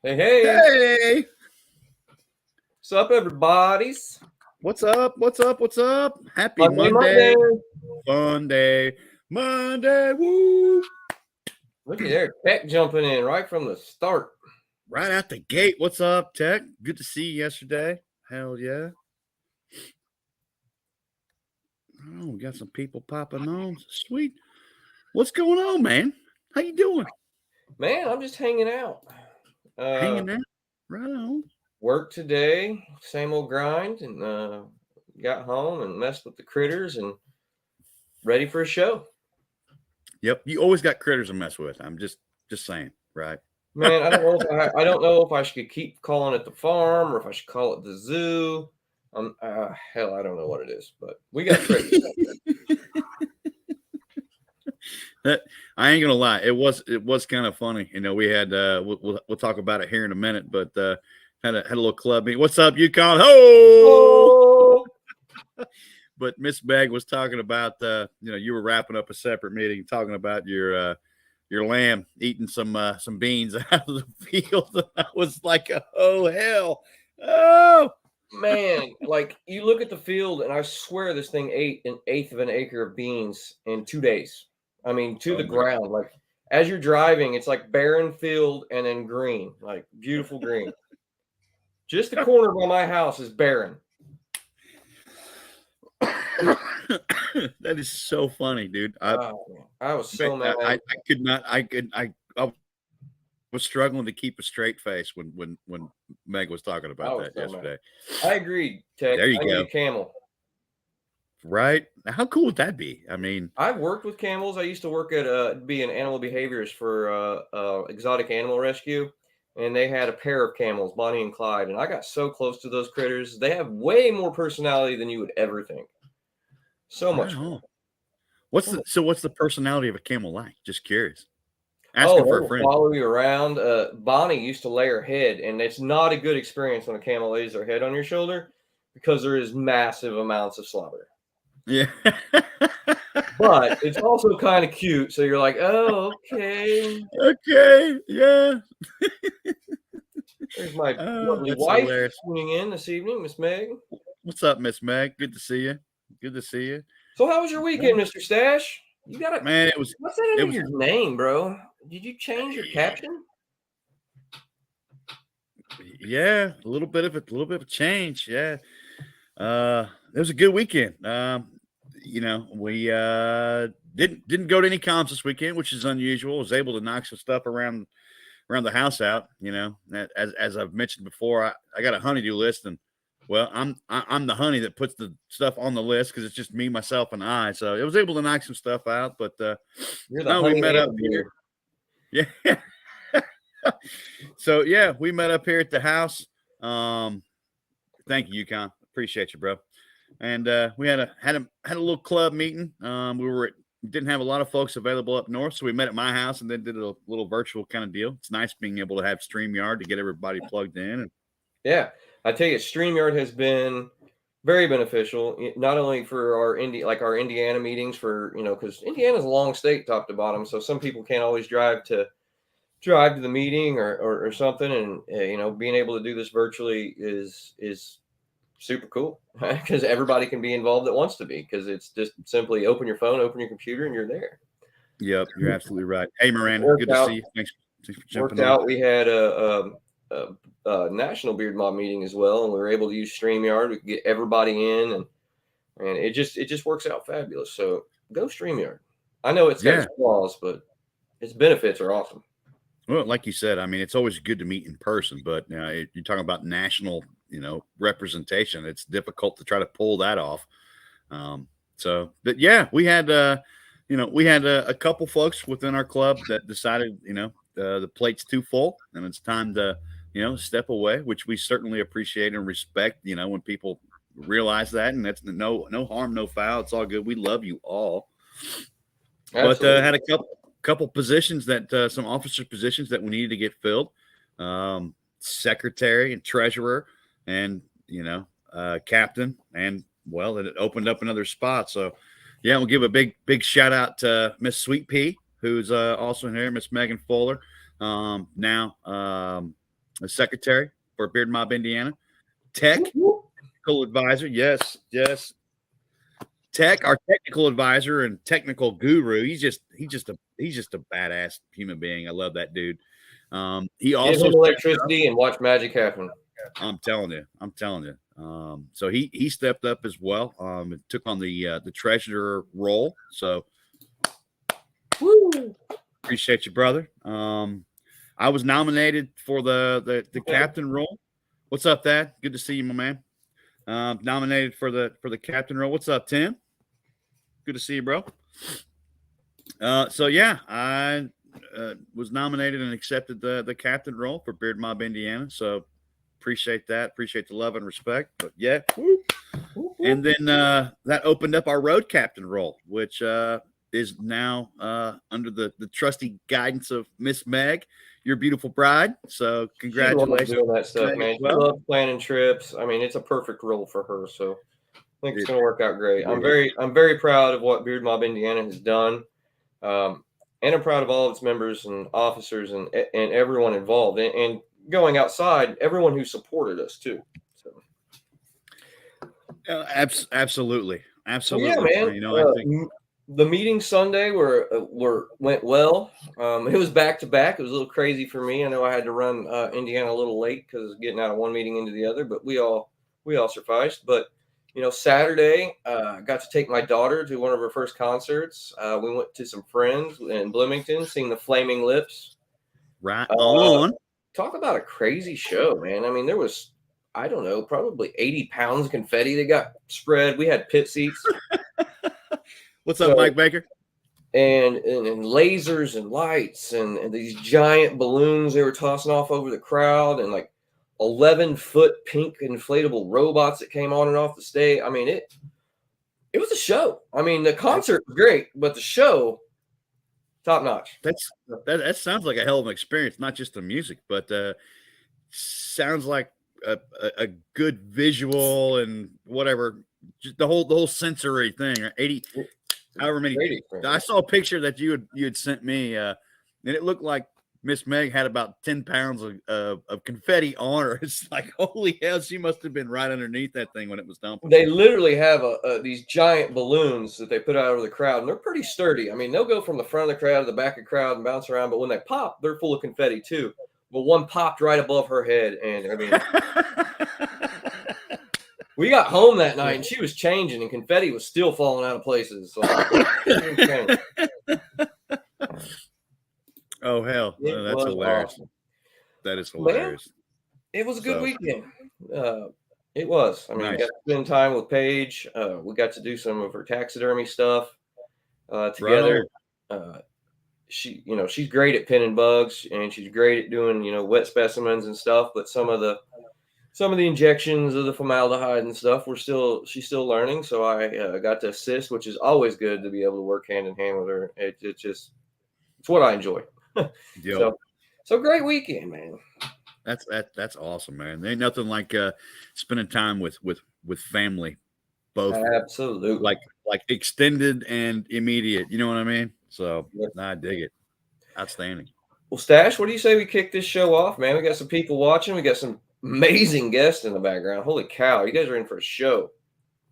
Hey, hey. Hey, What's up, everybody's? what's up? What's up? What's up? Happy Monday, Monday. Monday, Monday, Monday. Woo! Look at there, Tech jumping in right from the start. Right out the gate. What's up, Tech? Good to see you yesterday. Hell yeah. Oh, we got some people popping on. Sweet. What's going on, man? How you doing? Man, I'm just hanging out. Hanging out. Right on. Work today, same old grind, and got home and messed with the critters and ready for a show. Yep. You always got critters to mess with. I'm just saying, right? Man, I don't know if I should keep calling it the farm or if I should call it the zoo. Hell, I don't know what it is, but we got critters. I ain't gonna lie, it was kind of funny. You know, we had we'll talk about it here in a minute, but had a little club meeting. What's up, Yukon? Ho! But Miss Meg was talking about you were wrapping up a separate meeting, talking about your lamb eating some beans out of the field. And I was like, oh hell, oh Man, like you look at the field, and I swear this thing ate an eighth of an acre of beans in 2 days. I mean, to the oh my ground. Like as you're driving, it's like barren field and then green, like beautiful green. Just the corner by my house is barren. That is so funny, dude. I was so mad. I could not. I was struggling to keep a straight face when Meg was talking about that yesterday. I agreed, Tech. There you I go. need a camel. Right? How cool would that be? I mean, I've worked with camels. I used to work at be an animal behaviorist for exotic animal rescue, and they had a pair of camels, Bonnie and Clyde, and I got so close to those critters. They have way more personality than you would ever think. So much fun. What's the personality of a camel like? Just curious. Oh, Asking for a they will friend. follow you around. Bonnie used to lay her head, and it's not a good experience when a camel lays their head on your shoulder because there is massive amounts of slobber. Yeah. But it's also kind of cute. So you're like, oh, okay. Okay. Yeah. There's my lovely That's wife hilarious. tuning in this evening, Miss Meg. What's up, Miss Meg? Good to see you. Good to see you. So how was your weekend, Mr. Stash? You got a Man, what's that under your name, bro? Did you change your caption? Yeah, a little bit of a change. Yeah. It was a good weekend. We didn't go to any comps this weekend, which is unusual. I was able to knock some stuff around the house out. You know, as I've mentioned before, I got a honeydew list, and well, I'm the honey that puts the stuff on the list because it's just me, myself, and I. So I was able to knock some stuff out. But You're the honey we met up here. Yeah. So yeah, we met up here at the house. Thank you, Yukon. Appreciate you, bro. And we had a little club meeting. Didn't have a lot of folks available up north, so we met at my house and then did a little virtual kind of deal. It's nice being able to have StreamYard to get everybody plugged in. And yeah, I tell you, StreamYard has been very beneficial, not only for our Indiana meetings, for because Indiana's a long state top to bottom, so some people can't always drive to the meeting or something, and being able to do this virtually is super cool because everybody can be involved that wants to be, because it's just simply open your phone, open your computer, and you're there. Yep, you're absolutely right. Hey, Miranda, good to see you. Thanks for jumping on. We had a National Beard Mob meeting as well, and we were able to use StreamYard. We could get everybody in, and it just works out fabulous. So go StreamYard. I know it's got its flaws, but its benefits are awesome. Well, like you said, I mean, it's always good to meet in person, but you're talking about national, representation. It's difficult to try to pull that off. But yeah, we had, a couple folks within our club that decided, the plate's too full and it's time to, step away, which we certainly appreciate and respect, when people realize that, and that's no harm, no foul. It's all good. We love you all. Absolutely. But had a couple positions that some officer positions that we needed to get filled, secretary and treasurer, and captain, and well, it opened up another spot. So yeah, we'll give a big shout out to Miss Sweet Pea, who's also in here, Miss Megan Fuller. a secretary for Beard Mob Indiana. Technical advisor, yes. Tech, our technical advisor and technical guru. He's just a badass human being. I love that dude. He Give also him electricity and watch magic happen. I'm telling you. So he stepped up as well. And took on the treasurer role. So Woo. appreciate you, brother. I was nominated for the captain role. What's up, Thad? Good to see you, my man. Nominated for the captain role. What's up, Tim? Good to see you, bro. So yeah, I was nominated and accepted the captain role for Beard Mob Indiana. So appreciate that. Appreciate the love and respect. But yeah. And then that opened up our road captain role, which is now under the trusty guidance of Miss Meg, your beautiful bride. So congratulations. She loves doing that stuff, man. She loves planning trips. I mean, it's a perfect role for her. So I think it's going to work out great. I'm very proud of what Beard Mob Indiana has done. And I'm proud of all its members and officers and everyone involved. And going outside, everyone who supported us too. So. Absolutely. So yeah, man. I think the meeting Sunday went well. It was back to back. It was a little crazy for me. I know I had to run Indiana a little late because getting out of one meeting into the other, but we all sufficed. But Saturday, I got to take my daughter to one of her first concerts. We went to some friends in Bloomington, seeing the Flaming Lips. Right on. Talk about a crazy show, man. I mean, there was, I don't know, probably 80 pounds of confetti that got spread. We had pit seats. What's up, Mike Baker? And lasers and lights and these giant balloons they were tossing off over the crowd and like 11-foot pink inflatable robots that came on and off the stage. I mean, it was a show. I mean, the concert was great, but the show, top notch. That sounds like a hell of an experience, not just the music, but sounds like a good visual and whatever, just the whole sensory thing. 80, however many. I saw a picture that you had sent me, and it looked like Miss Meg had about 10 pounds of confetti on her. It's like, holy hell, she must have been right underneath that thing when it was dumping. They literally have these giant balloons that they put out over the crowd, and they're pretty sturdy. I mean, they'll go from the front of the crowd to the back of the crowd and bounce around, but when they pop, they're full of confetti too. But one popped right above her head, and I mean, we got home that night, and she was changing, and confetti was still falling out of places. So, oh, hell. That's hilarious. Awesome. That is hilarious. Man, it was a good weekend. It was. I mean, I got to spend time with Paige. We got to do some of her taxidermy stuff together. She's great at pinning bugs, and she's great at doing, wet specimens and stuff. But some of the injections of the formaldehyde and stuff, she's still learning. So I got to assist, which is always good to be able to work hand in hand with her. It's what I enjoy. So great weekend, man. That's awesome, man. There ain't nothing like spending time with family, both. Absolutely. Like extended and immediate. You know what I mean? So I dig it. Outstanding. Well, Stash, what do you say we kick this show off, man? We got some people watching. We got some amazing guests in the background. Holy cow, you guys are in for a show.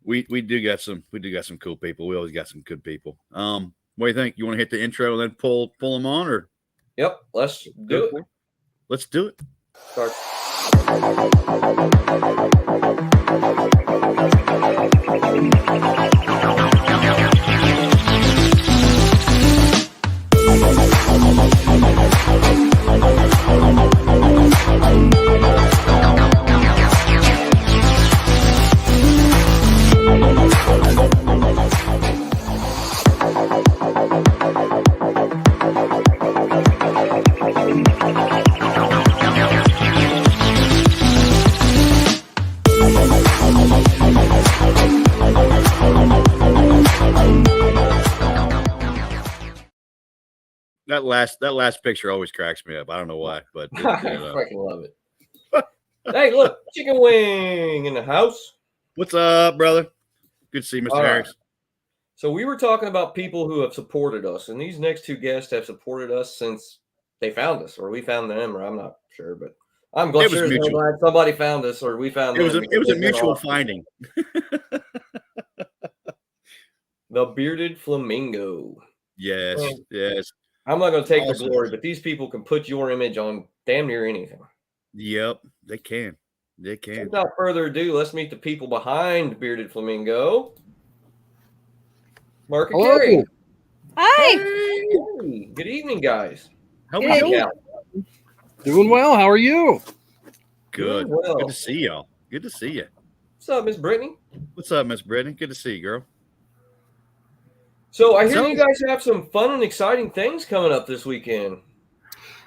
We do got some cool people. We always got some good people. What do you think? You want to hit the intro and then pull them on, or? Yep, let's do it. Let's do it. Start. That last picture always cracks me up. I don't know why, but I fucking love it. Hey, look, chicken wing in the house. What's up, brother? Good to see you, Mr. Harris. Right. So we were talking about people who have supported us, and these next two guests have supported us since they found us, or we found them, or I'm not sure, but I'm It was sure mutual. glad somebody found us, or we found It was them. a it was a They've been mutual awesome. finding. The bearded flamingo. Yes, Well, yes. I'm not going to take the Awesome. glory, but these people can put your image on damn near anything. Yep, they can. They can. Without further ado, let's meet the people behind Bearded Flamingo. Mark and Hello. Carrie. Hi. Hey, good evening, guys. How we Good. doing? Yeah, Doing well. How are you? Good. doing well. Good to see y'all. Good to see you. What's up, Miss Brittany? What's up, Miss Brittany? Good to see you, girl. So I hear So- you guys have some fun and exciting things coming up this weekend.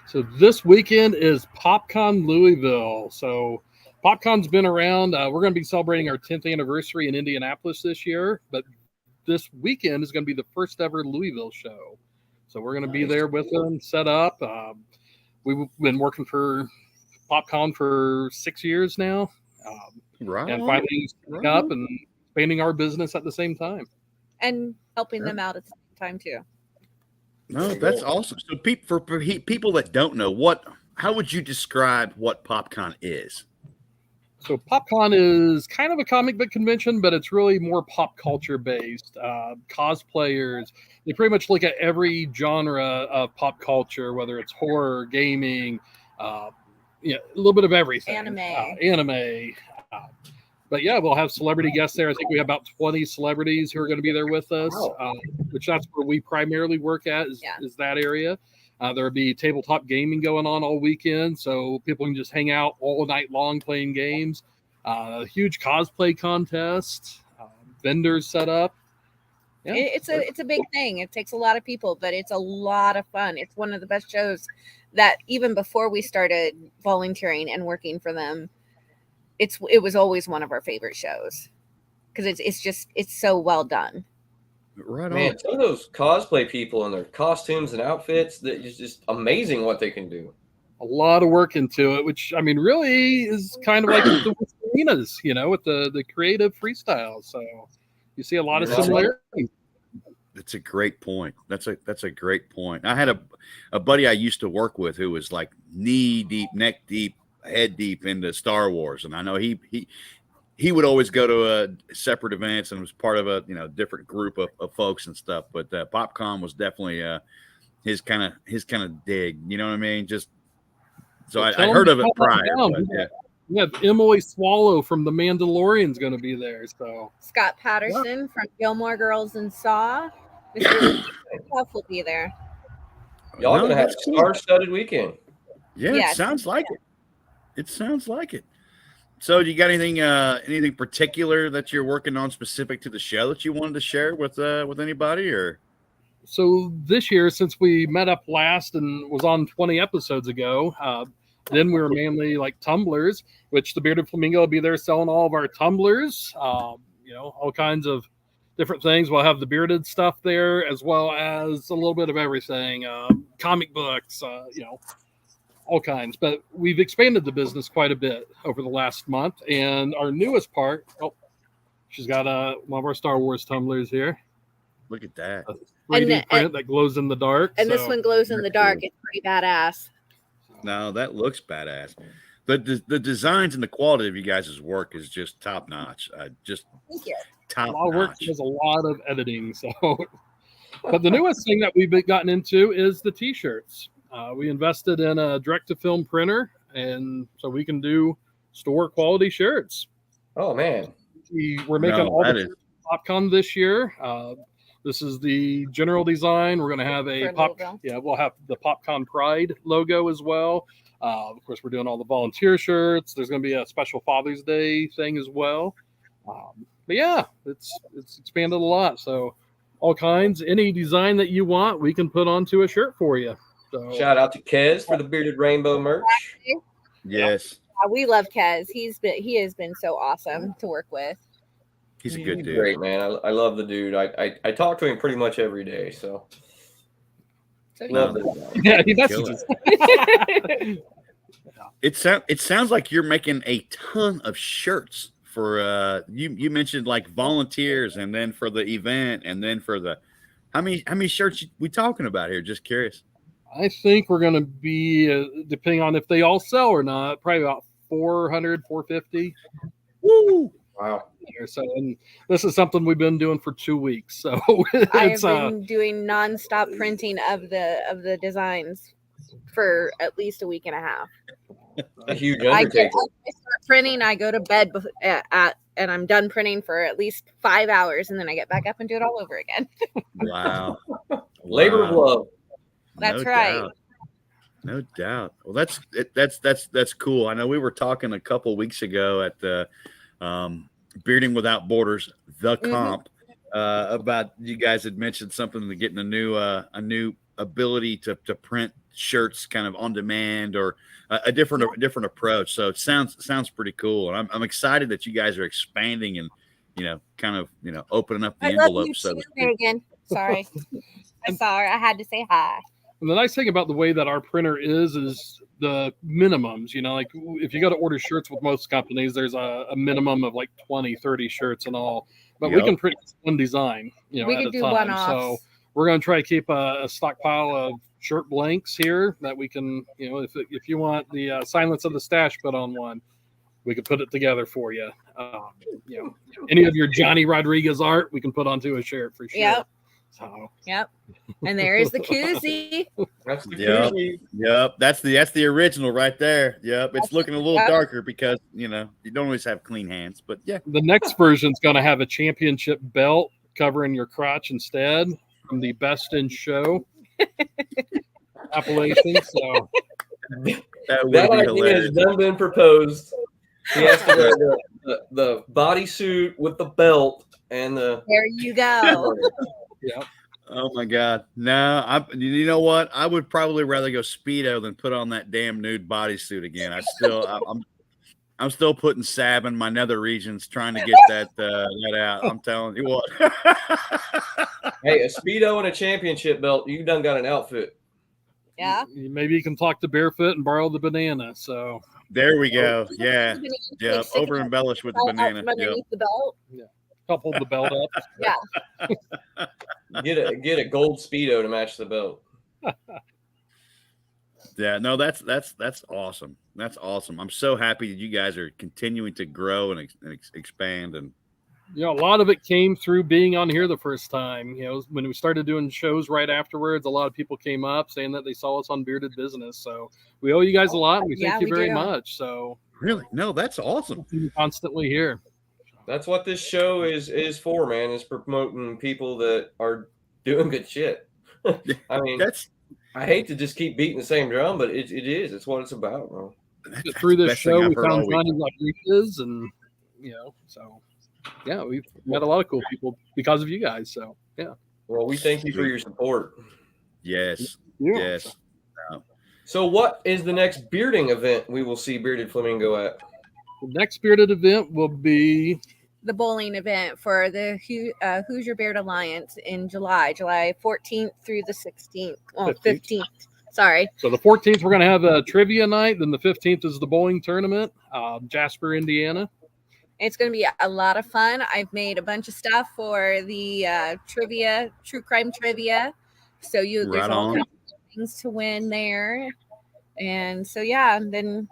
So this weekend is PopCon Louisville. So PopCon's been around. We're going to be celebrating our 10th anniversary in Indianapolis this year, but this weekend is going to be the first ever Louisville show. So we're going to be Nice. there with them, set up. We've been working for PopCon for 6 years now, Right. and on. finally Right setting up on. and expanding our business at the same time. And helping Sure. them out at the same time too. No, There you that's go. awesome. So, for people that don't know, how would you describe what PopCon is? So PopCon is kind of a comic book convention, but it's really more pop culture based. Cosplayers, they pretty much look at every genre of pop culture, whether it's horror, gaming, a little bit of everything. Anime. But yeah, we'll have celebrity guests there. I think we have about 20 celebrities who are going to be there with us, Wow. which that's where we primarily work at is that area. There'll be tabletop gaming going on all weekend, so people can just hang out all night long playing games. Huge cosplay contest, vendors set up. Yeah. It's a big thing. It takes a lot of people, but it's a lot of fun. It's one of the best shows that even before we started volunteering and working for them, it was always one of our favorite shows because it's so well done. Right Man, on. some of those cosplay people and their costumes and outfits, that is just amazing what they can do. A lot of work into it, which I mean, really is kind of like the arenas, with the creative freestyle. So you see a lot of Right. similarities. That's a great point. That's a great point. I had a buddy I used to work with who was like knee deep, neck deep, head deep into Star Wars, and I know he would always go to separate events and was part of a different group of folks and stuff. But PopCon was definitely his kind of dig. You know what I mean? Just so Well, I tell heard him of to it come on prior. down. But, yeah. We have Emily Swallow from The Mandalorian's going to be there. So Scott Patterson from Gilmore Girls and Saw. Mr. Puff will be there. Y'all No, gonna have that's a cool. star-studded weekend. Yeah, Yes. It sounds like it. It sounds like it. So, do you got anything particular that you're working on specific to the show that you wanted to share with anybody, or? So this year, since we met up last and was on 20 episodes ago, then we were mainly like tumblers, which the Bearded Flamingo will be there selling all of our tumblers, all kinds of different things. We'll have the bearded stuff there, as well as a little bit of everything, comic books, all kinds. But we've expanded the business quite a bit over the last month. And our newest part, she's got one of our Star Wars tumblers here. Look at that. 3D print that glows in the dark. And this one glows in the dark. cool. It's pretty badass. No, that looks badass. The designs and the quality of you guys' work is just top notch. Just Thank you. A top lot of work. notch. There's a lot of editing. So, but the newest thing that we've gotten into is the T-shirts. We invested in a direct-to-film printer, and so we can do store quality shirts. Oh man, We're making No, all that the is- PopCon this year. This is the general design. We're going to have a For logo. we'll have the PopCon Pride logo as well. Of course, we're doing all the volunteer shirts. There's going to be a special Father's Day thing as well. But yeah, it's expanded a lot. So all kinds, any design that you want, we can put onto a shirt for you. So shout out to Kez for the Bearded Rainbow merch. Yes, We love Kez. He has been so awesome to work with. he's a good He's dude. great, man. I love the dude. I talk to him pretty much every day. So So love No. this guy. yeah, he Kill messages. It sounds like you're making a ton of shirts for you mentioned like volunteers, and then for the event, and then for the how many shirts we talking about here? Just curious. I think we're going to be, depending on if they all sell or not, probably about 400, 450. Woo! Wow. So, and this is something we've been doing for 2 weeks. So I've it's been doing nonstop printing of the designs for at least a week and a half. A huge I get undertaking. up, I start printing, I go to bed and I'm done printing for at least 5 hours, and then I get back up and do it all over again. Wow. Labor of Wow. love. That's No right. doubt. No doubt. Well, that's cool. I know we were talking a couple weeks ago at the Bearding Without Borders, the comp, about you guys had mentioned something to getting a new ability to print shirts kind of on demand, or a different approach. So it sounds pretty cool, and I'm excited that you guys are expanding and kind of opening up the I love envelope. you So too, Megan. Sorry. I'm sorry. I had to say hi. And the nice thing about the way that our printer is the minimums. Like if you go to order shirts with most companies, there's a minimum of like 20, 30 shirts and all. But we Yep. can print one design, We at can a do time. one-offs. So we're going to try to keep a stockpile of shirt blanks here that we can, if you want the Silence of the Stash put on one, we can put it together for you. Any of your Johnny Rodriguez art, we can put onto a shirt for sure. Yep. So. Yep. And there is the koozie. That's the Yep. koozie. Yep, that's the original right there. Yep, it's looking a little Yep. darker because you don't always have clean hands, but yeah. The next version's going to have a championship belt covering your crotch instead, from the Best in Show appellation. So That would That be idea hilarious. has done been proposed. He has to wear the bodysuit with the belt and the. There you go. yeah, Oh my God, no! You know what? I would probably rather go Speedo than put on that damn nude bodysuit again. I'm still putting Sab in my nether regions trying to get that out. I'm telling you what. Hey, a Speedo and a championship belt, you done got an outfit. Yeah. maybe you can talk to Barefoot and borrow the banana. So There we go. Yeah, Yeah. over embellished with the banana. Yep. Underneath the belt. couple the belt up. Yeah. Get a gold Speedo to match the belt. Yeah, no, that's awesome. That's awesome. I'm so happy that you guys are continuing to grow and expand. And A lot of it came through being on here the first time. When we started doing shows right afterwards, a lot of people came up saying that they saw us on Bearded Business. So we owe you guys a lot, and we thank you very much. So really, no, that's awesome. we're constantly here. That's what this show is for, man. Is promoting people that are doing good shit. I mean, I hate to just keep beating the same drum, but it is. It's what it's about, bro. Through this show, we found Johnny Rodriguez, and so yeah, we've met a lot of cool people because of you guys. So yeah. Well, we thank you for your support. Yes. Yeah. Yes. So, what is the next bearding event we will see Bearded Flamingo at? The next Bearded event will be The bowling event for the Hoosier Beard Alliance in July 14th through the 16th. Oh, 15th. Sorry. So the 14th, we're going to have a trivia night. Then the 15th is the bowling tournament, Jasper, Indiana. It's going to be a lot of fun. I've made a bunch of stuff for the trivia, true crime trivia. So there's all kinds of things to win there. And so, yeah, and then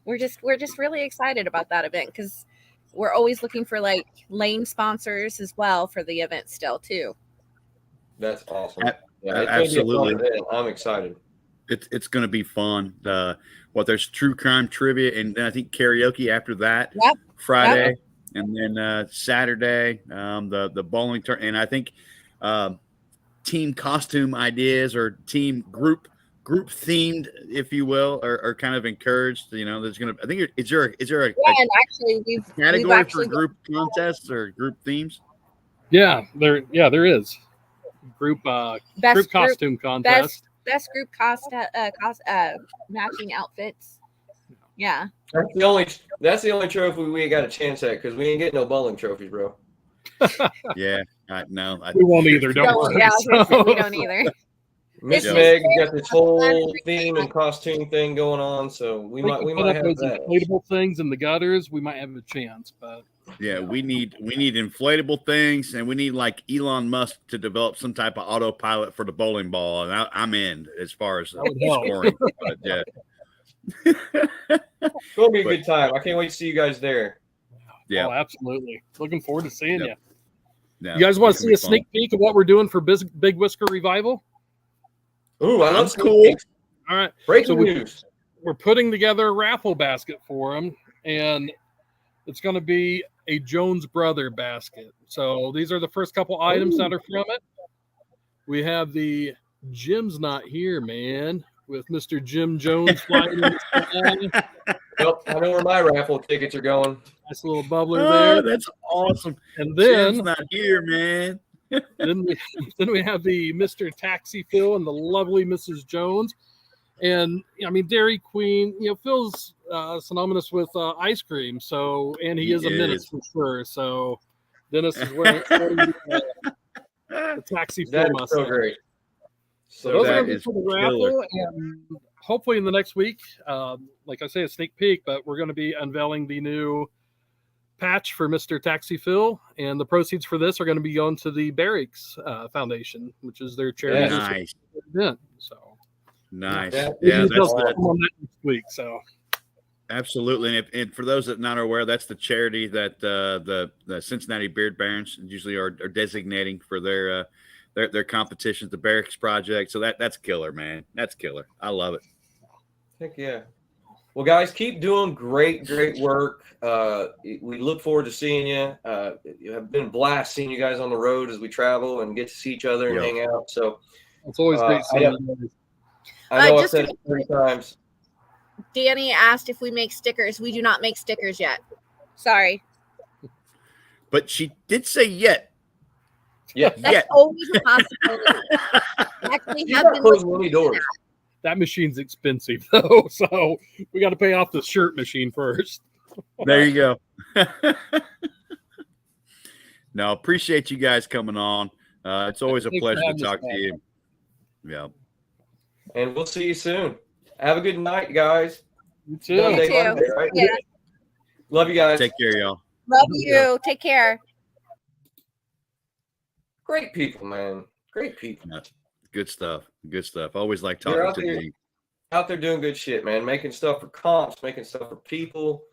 we're just really excited about that event because we're always looking for like lane sponsors as well for the event still too. That's awesome. Yeah, absolutely. I'm excited. It's going to be fun. There's true crime trivia, and then I think karaoke after that. Yep. Friday, and then Saturday, the bowling turn, and I think team costume ideas or team group themed, if you will, are kind of encouraged. There's gonna. I think is there a and actually we've category for group contests or group themes? Yeah, there is group costume contest. Best group matching outfits. Yeah. That's the only trophy we got a chance at because we ain't getting no bowling trophies, bro. Yeah, we won't either. Don't worry. Yeah, we don't either. Miss Meg got this whole theme and costume thing going on, so we might have those that. inflatable things in the gutters. We might have a chance, but Yeah, we need inflatable things, and we need like Elon Musk to develop some type of autopilot for the bowling ball, and I'm in as far as That would help. scoring. But yeah, It's gonna be a But- good time. I can't wait to see you guys there. yeah. Oh, absolutely. Looking forward to seeing Yep. you. No, You guys want it's to gonna see be a sneak peek of what we're doing for Big Whisker Revival? Ooh, I love Sounds sneak cool. peeks. All right. Breaking So we- news. We're putting together a raffle basket for them, and it's going to be a Jones Brother basket. So these are the first couple items that are from it. We have the Jim's Not Here, man, with Mr. Jim Jones flying in the sky. Well, I know where my raffle tickets are going. Nice little bubbler Oh, there. that's awesome. And Jim's then, not here, man. then we have the Mr. Taxi Phil and the lovely Mrs. Jones. And I mean, Dairy Queen, Phil's synonymous with ice cream. So, and he is a menace for sure. So, Dennis is wearing the Taxi Phil That's mustache. so great. So those are that going to be is for the killer. raffle, and hopefully in the next week, like I say, a sneak peek, but we're going to be unveiling the new patch for Mr. Taxi Phil, and the proceeds for this are going to be going to the Barracks Foundation, which is their charity Nice. event. So Nice. Yeah. Yeah, We'll that's come that. on that next week. So Absolutely. And for those that not aware, that's the charity that the Cincinnati Beard Barons usually are designating for their competitions, the Barracks Project. So that's killer, man. That's killer. I love it. Heck yeah. Well, guys, keep doing great work. We look forward to seeing you. You have been a blast seeing you guys on the road as we travel and get to see each other and Yep. hang out. So it's always great I seeing know- you. I know I've Just said to it 3 times. Danny asked if we make stickers. We do not make stickers yet. Sorry. But she did say yet. Yeah. That's Yet. always a possibility. Actually, You have got been closing looking any doors. That machine's expensive though, so we got to pay off the shirt machine first. There you go. No, appreciate you guys coming on. It's always a Thanks for pleasure to having us, talk to man. you. Yeah. And we'll see you soon. Have a good night, guys. You too. Monday, too. Monday, right? Yeah. Love you guys. Take care, y'all. Love you. Take care. Great people, man. Great people. Good stuff. Good stuff. Always like They're talking out to there. you. Out there doing good shit, man. Making stuff for comps, making stuff for people.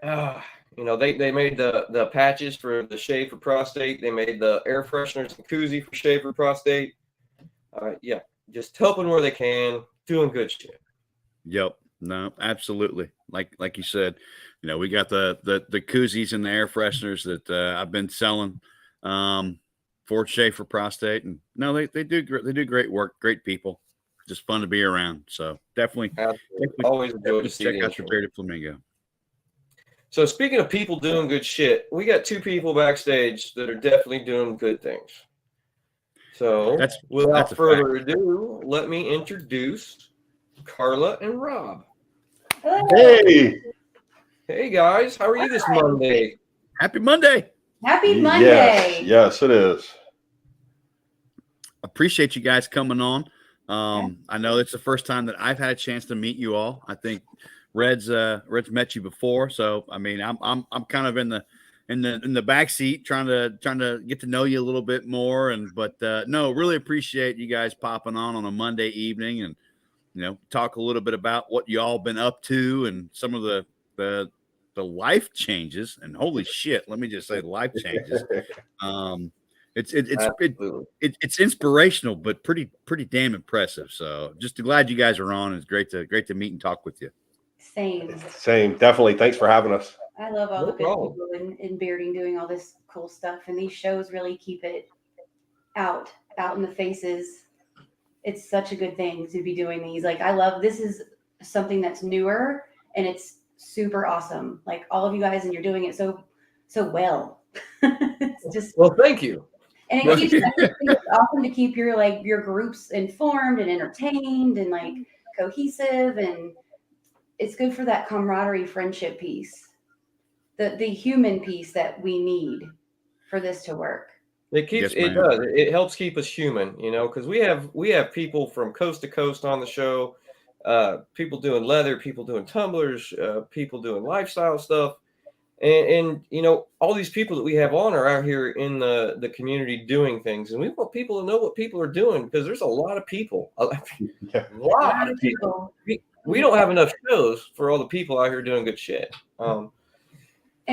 They made the patches for the shave for prostate. They made the air fresheners and koozie for shave for prostate. Yeah, just helping where they can, doing good shit. Yep. No, absolutely. Like you said, we got the koozies and the air fresheners that I've been selling for shave for prostate, and no, they do great work. Great people. Just fun to be around. So definitely Always enjoy to see check the out your Bearded Flamingo. So speaking of people doing good shit, we got 2 people backstage that are definitely doing good things. So That's without a further ado, let me introduce Carla and Rob. Hey, Hey guys, how are you this Monday? Happy Monday. Happy Monday. yes, it is. Appreciate you guys coming on. I know it's the first time that I've had a chance to meet you all. I think Red's met you before, so I mean I'm kind of in the back seat trying to get to know you a little bit more, but no, really appreciate you guys popping on a Monday evening and talk a little bit about what y'all been up to and some of the life changes. And holy shit, let me just say life changes. It's inspirational, but pretty damn impressive. So just glad you guys are on. It's great to meet and talk with you. Same. Definitely. Thanks for having us. I love all No the good problem. people in bearding doing all this cool stuff, and these shows really keep it out in the faces. It's such a good thing to be doing these. Like, I love, this is something that's newer and it's super awesome. Like, all of you guys, and you're doing it so well. It's just, Well, thank you. and it keeps, it's awesome to keep your groups informed and entertained and like cohesive, and it's good for that camaraderie, friendship piece, the human piece that we need for this to work. It keeps Yes, it ma'am. does. It helps keep us human, because we have people from coast to coast on the show, people doing leather, people doing tumblers, people doing lifestyle stuff, And you know, all these people that we have on are out here in the community doing things, and we want people to know what people are doing, because there's a lot of people, a Yeah. lot of people. We don't have enough shows for all the people out here doing good shit. And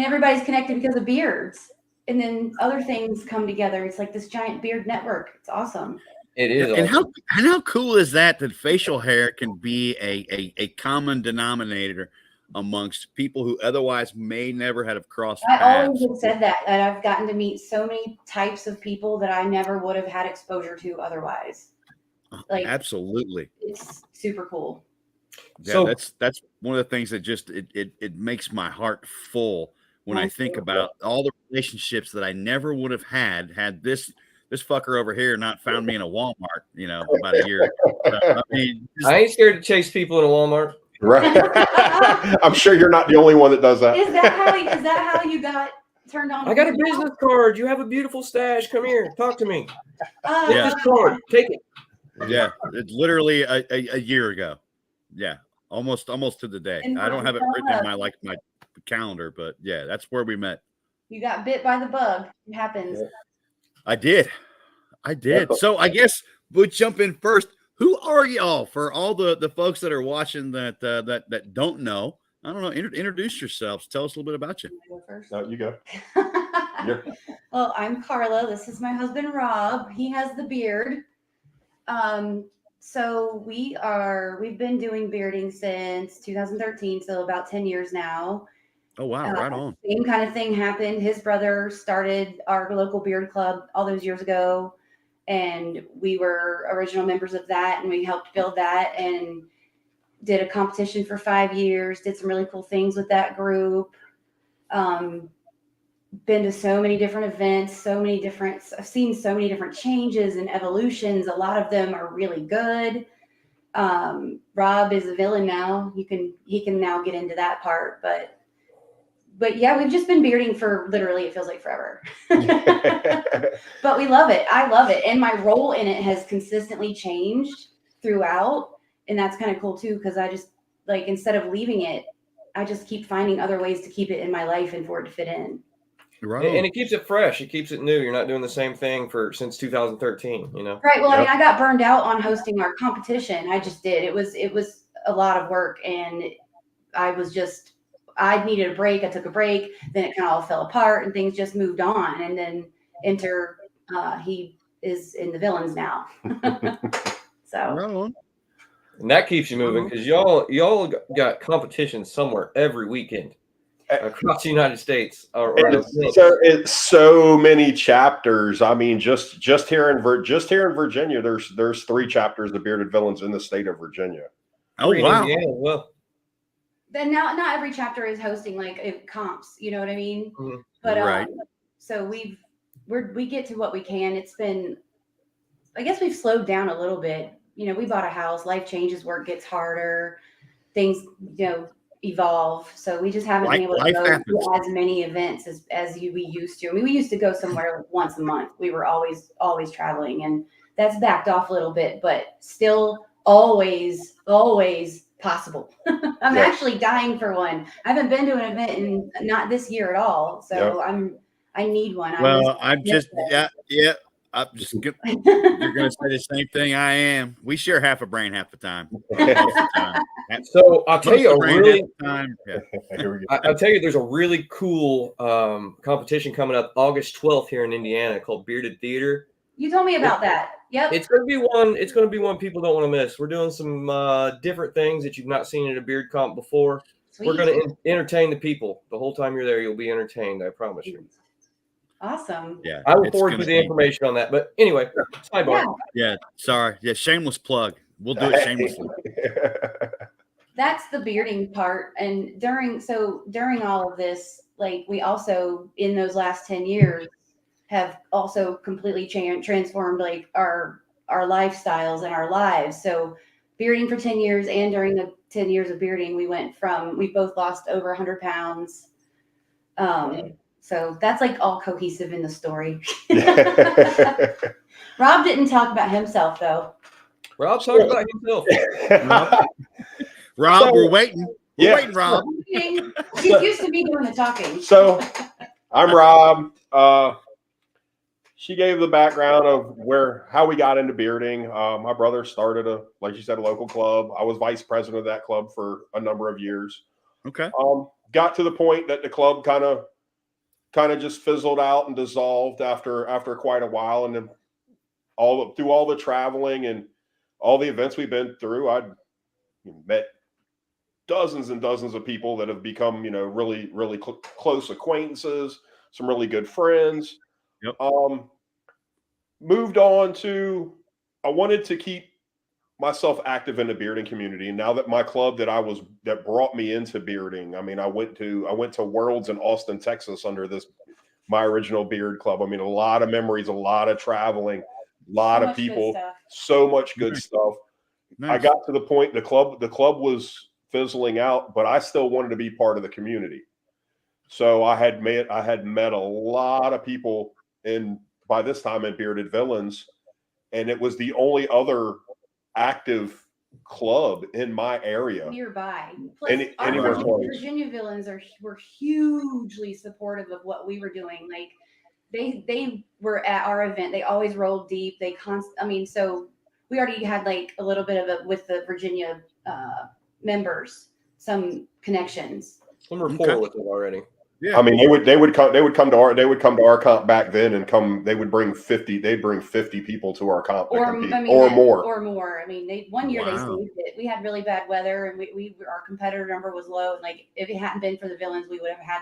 everybody's connected because of beards, and then other things come together. It's like this giant beard network. It's awesome. It is. And awesome. how cool is that facial hair can be a common denominator amongst people who otherwise may never have crossed I paths. always have said that I've gotten to meet so many types of people that I never would have had exposure to otherwise. Like, absolutely, it's super cool. Yeah, So- that's one of the things that just it makes my heart full when I think about all the relationships that I never would have had this fucker over here not found me in a Walmart, you know, about a year ago. I mean, I ain't scared to chase people in a Walmart. Right. I'm sure you're not the only one that does that. Is that how you got turned on? I got a business card. You have a beautiful stash. Come here, talk to me. Uh, Take Yeah. this card. Take it. yeah, it's literally a year ago. Yeah, almost to the day. And I don't have it written in uh, my calendar, but yeah, that's where we met. You got bit by the bug. It happens. Yeah. I did. So I guess we'll jump in first. Who are y'all, for all the folks that are watching that don't know? I don't know. Introduce yourselves. Tell us a little bit about you. Go first. No, you go. You're- Well, I'm Carla. This is my husband, Rob. He has the beard. So we've been doing bearding since 2013, so about 10 years now. Oh wow, right on. Same kind of thing happened. His brother started our local beard club all those years ago, and we were original members of that, and we helped build that and did a competition for 5 years, did some really cool things with that group. Been to so many different events, I've seen so many different changes and evolutions. A lot of them are really good. Rob is a villain now. He can now get into that part, but yeah, we've just been bearding for literally, it feels like forever. But we love it. I love it. And my role in it has consistently changed throughout. And that's kind of cool too, because I just, like, instead of leaving it, I just keep finding other ways to keep it in my life and for it to fit in. Right. And it keeps it fresh. It keeps it new. You're not doing the same thing since 2013. You know. Right. Well, I Yep. mean, I got burned out on hosting our competition. I just did. It was a lot of work, and I needed a break. I took a break. Then it kind of all fell apart, and things just moved on. And then he is in the villains now. So Right on. And that keeps you moving, because y'all got competition somewhere every weekend across the United States. It's so many chapters. I mean, just here in Virginia, there's 3 chapters of Bearded Villains in the state of Virginia. Oh in wow. Indiana as well. then not every chapter is hosting like comps. You know what I mean? Mhm. But Right. so we get to what we can. It's been, I guess we've slowed down a little bit. You know, we bought a house, life changes, work gets harder, things, evolve. So we just haven't been able to Life go happens. to as many events as we used to. I mean, we used to go somewhere like once a month. We were always traveling, and that's backed off a little bit, but still always possible. I'm Yeah. actually dying for one. I haven't been to an event in not this year at all. So I need one. Well, I'm just yeah. I'm just you're gonna say the same thing I am. We share half a brain half the time. Most of the time. So I'll tell you Most of the brain really. half the time. Yeah. Here we go. I'll tell you, there's a really cool competition coming up August 12th here in Indiana called Bearded Theater. You told me about that. Yep. It's going to be one people don't want to miss. We're doing some different things that you've not seen at a beard comp before. Sweet. We're going to entertain the people. The whole time you're there, you'll be entertained. I promise you. Awesome. Yeah. I will it's forward gonna you the be- information on that. But anyway, sidebar. Yeah, Yeah. Sorry. Yeah. Shameless plug. We'll do it shamelessly. that's the bearding part. And during all of this, like, we also in those last 10 years have also completely transformed like our lifestyles and our lives. So bearding for 10 years, and during the 10 years of bearding, we both lost over 100 pounds. So that's like all cohesive in the story. Rob didn't talk about himself though. Rob talked about himself. Rob, we're waiting. We're waiting, Rob. He's used to me doing the talking. So I'm Rob. She gave the background of how we got into bearding. My brother started like you said, a local club. I was vice president of that club for a number of years. Okay. Got to the point that the club kind of just fizzled out and dissolved after quite a while. And then through all the traveling and all the events we've been through, I'd met dozens and dozens of people that have become, really, really close acquaintances, some really good friends. Yep. Moved on to, I wanted to keep myself active in the bearding community. And now that my club that brought me into bearding, I mean, I went to Worlds in Austin, Texas under my original beard club. I mean, a lot of memories, a lot of traveling, a lot of people, so much good stuff. Nice. I got to the point, the club was fizzling out, but I still wanted to be part of the community. So I had met a lot of people by this time in Bearded Villains, and it was the only other active club in my area nearby. Plus, anywhere close. Virginia Villains were hugely supportive of what we were doing. Like they were at our event. They always rolled deep. So we already had like a little bit of with the Virginia members, some connections, some rapport with it already. Yeah, I mean they would come to our comp back then and they would bring 50 people to our comp or more. I mean, one year they saved it. We had really bad weather and our competitor number was low, and like if it hadn't been for the Villains, we would have had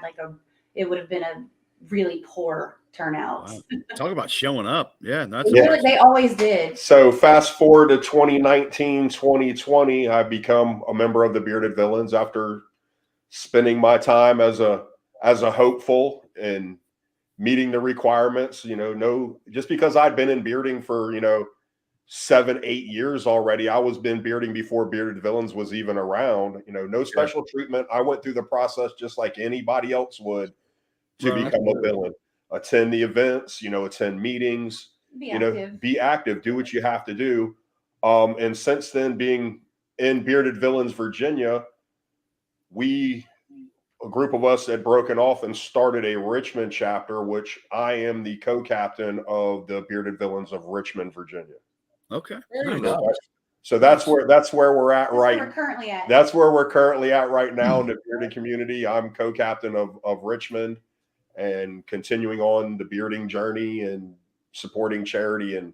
it would have been a really poor turnout. Wow. Talk about showing up. Yeah, they always did. So fast forward to 2019, 2020, I become a member of the Bearded Villains after spending my time as a hopeful and meeting the requirements, just because I'd been in bearding for, 7-8 years already. I was been bearding before Bearded Villains was even around, no special treatment. I went through the process just like anybody else would to become a villain, attend the events, attend meetings, be active, do what you have to do. And since then, being in Bearded Villains, Virginia, a group of us had broken off and started a Richmond chapter, which I am the co-captain of the Bearded Villains of Richmond, Virginia. Okay. Nice. So that's where we're at right now. That's where we're currently at right now in the bearding community. I'm co-captain of Richmond and continuing on the bearding journey and supporting charity and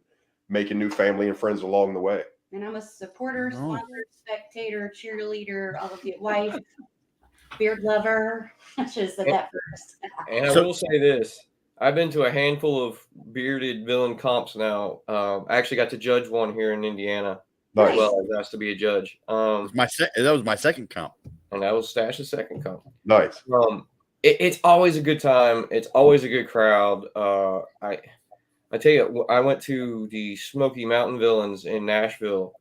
making new family and friends along the way. And I'm a supporter, sponsor, spectator, cheerleader, all of the wife. Beard lover. I should have said that first. And I will say this. I've been to a handful of Bearded Villain comps now. I actually got to judge one here in Indiana. Nice. As well. I was asked to be a judge. That was my second comp. And that was Stash's second comp. Nice. It's always a good time. It's always a good crowd. I tell you, I went to the Smoky Mountain Villains in Nashville.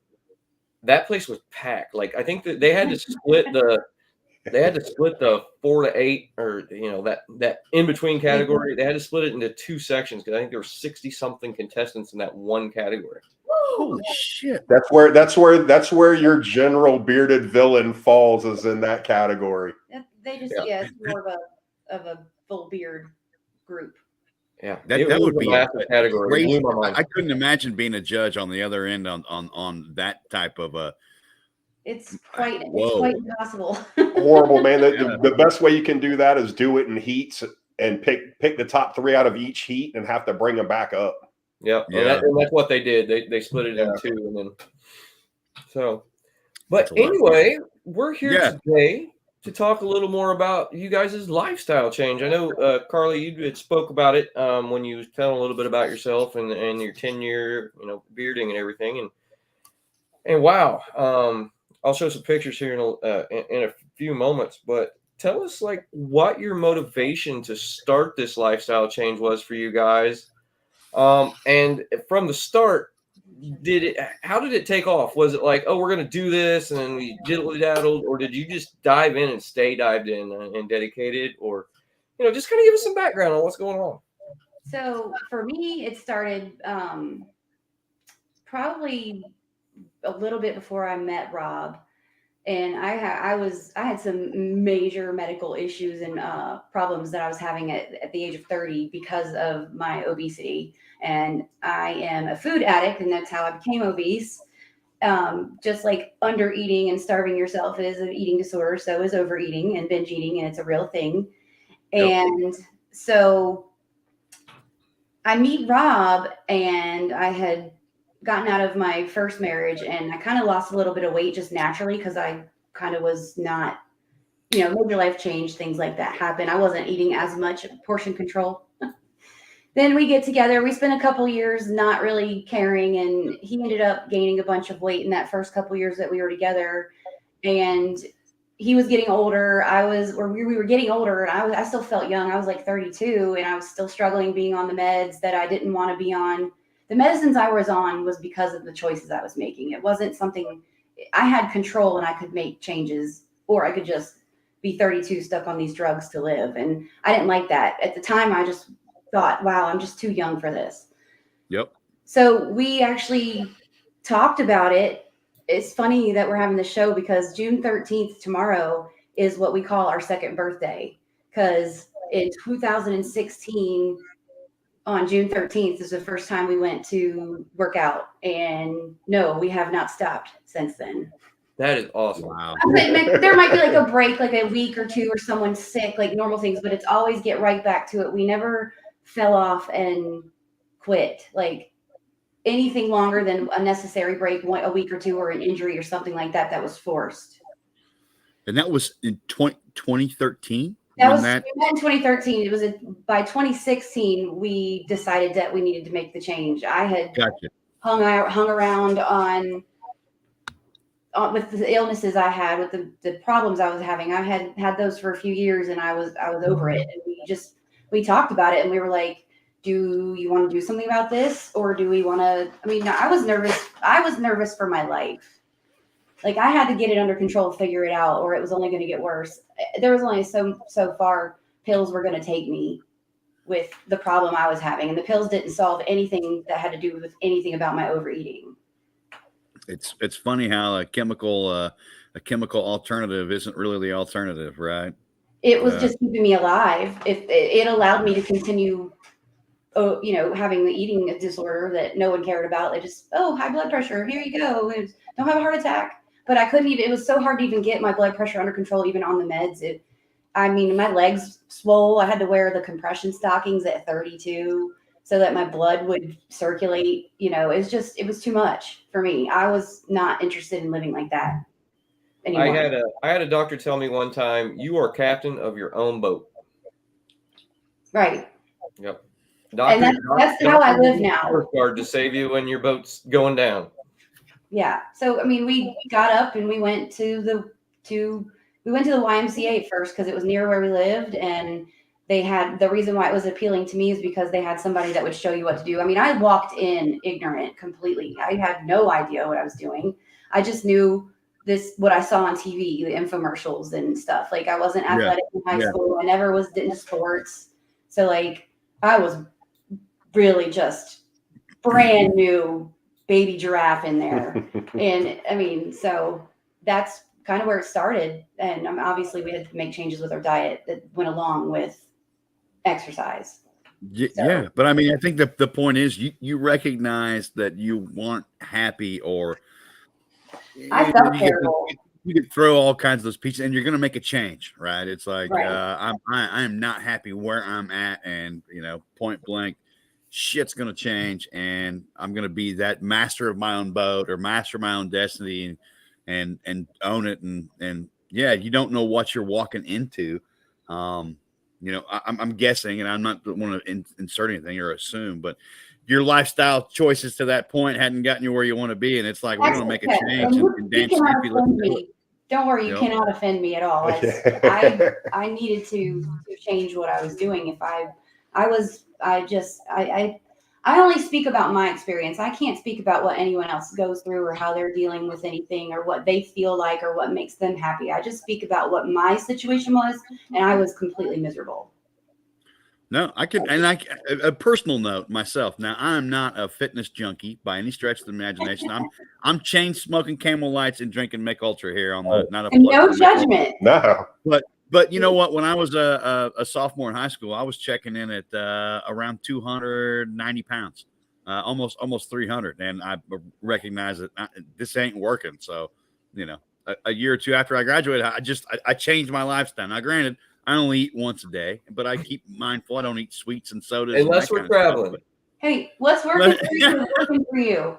That place was packed. Like, I think that they had to split the 4 to 8 or that in between category. They had to split it into 2 sections because I think there were 60 something contestants in that one category. Holy shit. That's where your general bearded villain falls, is in that category. They just it's more of a full beard group. Yeah, that would be a category. Crazy. I couldn't imagine being a judge on the other end on that type of a. It's quite impossible. Horrible, man. The best way you can do that is do it in heats and pick the top 3 out of each heat and have to bring them back up. Yep. Yeah. And that's what they did. They split it in 2 and then so. But anyway, we're here today to talk a little more about you guys' lifestyle change. I know, Carly, you had spoke about it when you was telling a little bit about yourself and your tenure, bearding and everything. And wow, I'll show some pictures here in a few moments. But tell us, like, what your motivation to start this lifestyle change was for you guys. And from the start, how did it take off? Was it like, oh, we're going to do this, and then we diddle-daddled, or did you just dive in and stay dived in and dedicated, or, just kind of give us some background on what's going on? So for me, it started probably a little bit before I met Rob. And I had some major medical issues and problems that I was having at the age of 30 because of my obesity. And I am a food addict, and that's how I became obese. Just like under eating and starving yourself is an eating disorder, so is overeating and binge eating, and it's a real thing. And so I meet Rob, and I had gotten out of my first marriage, and I kind of lost a little bit of weight just naturally because I kind of was not, major life change, things like that happen. I wasn't eating as much, portion control. Then we get together. We spent a couple years not really caring, and he ended up gaining a bunch of weight in that first couple years that we were together. And he was getting older. We were getting older, and I still felt young. I was like 32, and I was still struggling being on the meds that I didn't want to be on. The medicines I was on was because of the choices I was making. It wasn't something I had control, and I could make changes, or I could just be 32 stuck on these drugs to live. And I didn't like that. At the time, I just thought, wow, I'm just too young for this. Yep. So we actually talked about it. It's funny that we're having the show because June 13th, tomorrow, is what we call our second birthday. Because in 2016, on June 13th is the first time we went to work out. And no, we have not stopped since then. That is awesome. Wow. There might be like a break, like a week or two, or someone's sick, like normal things, but it's always get right back to it. We never fell off and quit. Like anything longer than a necessary break, a week or two, or an injury or something like that, that was forced. And that was in 2013? That was in 2013. It was by 2016, we decided that we needed to make the change. I had hung around on with the illnesses I had, with the problems I was having. I had those for a few years, and I was over it. And we talked about it, and we were like, do you want to do something about this, or do we want to? I mean, I was nervous. I was nervous for my life. Like I had to get it under control, figure it out, or it was only going to get worse. There was only so far pills were going to take me with the problem I was having, and the pills didn't solve anything that had to do with anything about my overeating. It's funny how a chemical alternative isn't really the alternative, right? It was just keeping me alive. If it allowed me to continue, having the eating disorder that no one cared about. They just, high blood pressure, here you go. Don't have a heart attack. But I couldn't even, it was so hard to even get my blood pressure under control, even on the meds. My legs swole. I had to wear the compression stockings at 32 so that my blood would circulate. It was too much for me. I was not interested in living like that anymore. I had a doctor tell me one time, you are captain of your own boat. Right. Yep. And that's how I live now. Coast Guard to save you when your boat's going down. Yeah. So we got up and we went to the YMCA first because it was near where we lived, and they had, the reason why it was appealing to me is because they had somebody that would show you what to do. I mean, I walked in ignorant completely. I had no idea what I was doing. I just knew what I saw on TV, the infomercials and stuff. Like I wasn't athletic in high school. I never was into sports. So like I was really just brand new baby giraffe in there. And so that's kind of where it started. And obviously we had to make changes with our diet that went along with exercise. Yeah. But I think the point is you recognize that you weren't happy, or I felt terrible. You could throw all kinds of those pieces and you're going to make a change, right? It's like, right. I am not happy where I'm at. And, point blank, shit's going to change, and I'm going to be that master of my own boat, or master of my own destiny, and own it. And yeah, you don't know what you're walking into. I'm guessing, and I'm not want to insert anything or assume, but your lifestyle choices to that point hadn't gotten you where you want to be. And it's like, we're going to make a change. And damn don't worry, you cannot offend me at all. I needed to change what I was doing. I only speak about my experience. I can't speak about what anyone else goes through, or how they're dealing with anything, or what they feel like, or what makes them happy. I just speak about what my situation was, and I was completely miserable. No, I can, and a personal note myself. Now, I'm not a fitness junkie by any stretch of the imagination. I'm chain smoking Camel Lights and drinking Mick Ultra here on the not a And plug no for Mick Ultra. judgment. No. But you know what? When I was a sophomore in high school, I was checking in at around 290 pounds, almost 300, and I recognize that this ain't working. So, you know, a year or two after I graduated, I changed my lifestyle. Now, granted, I only eat once a day, but I keep mindful. I don't eat sweets and sodas Unless we're traveling. Hey, what's working for you is working for you.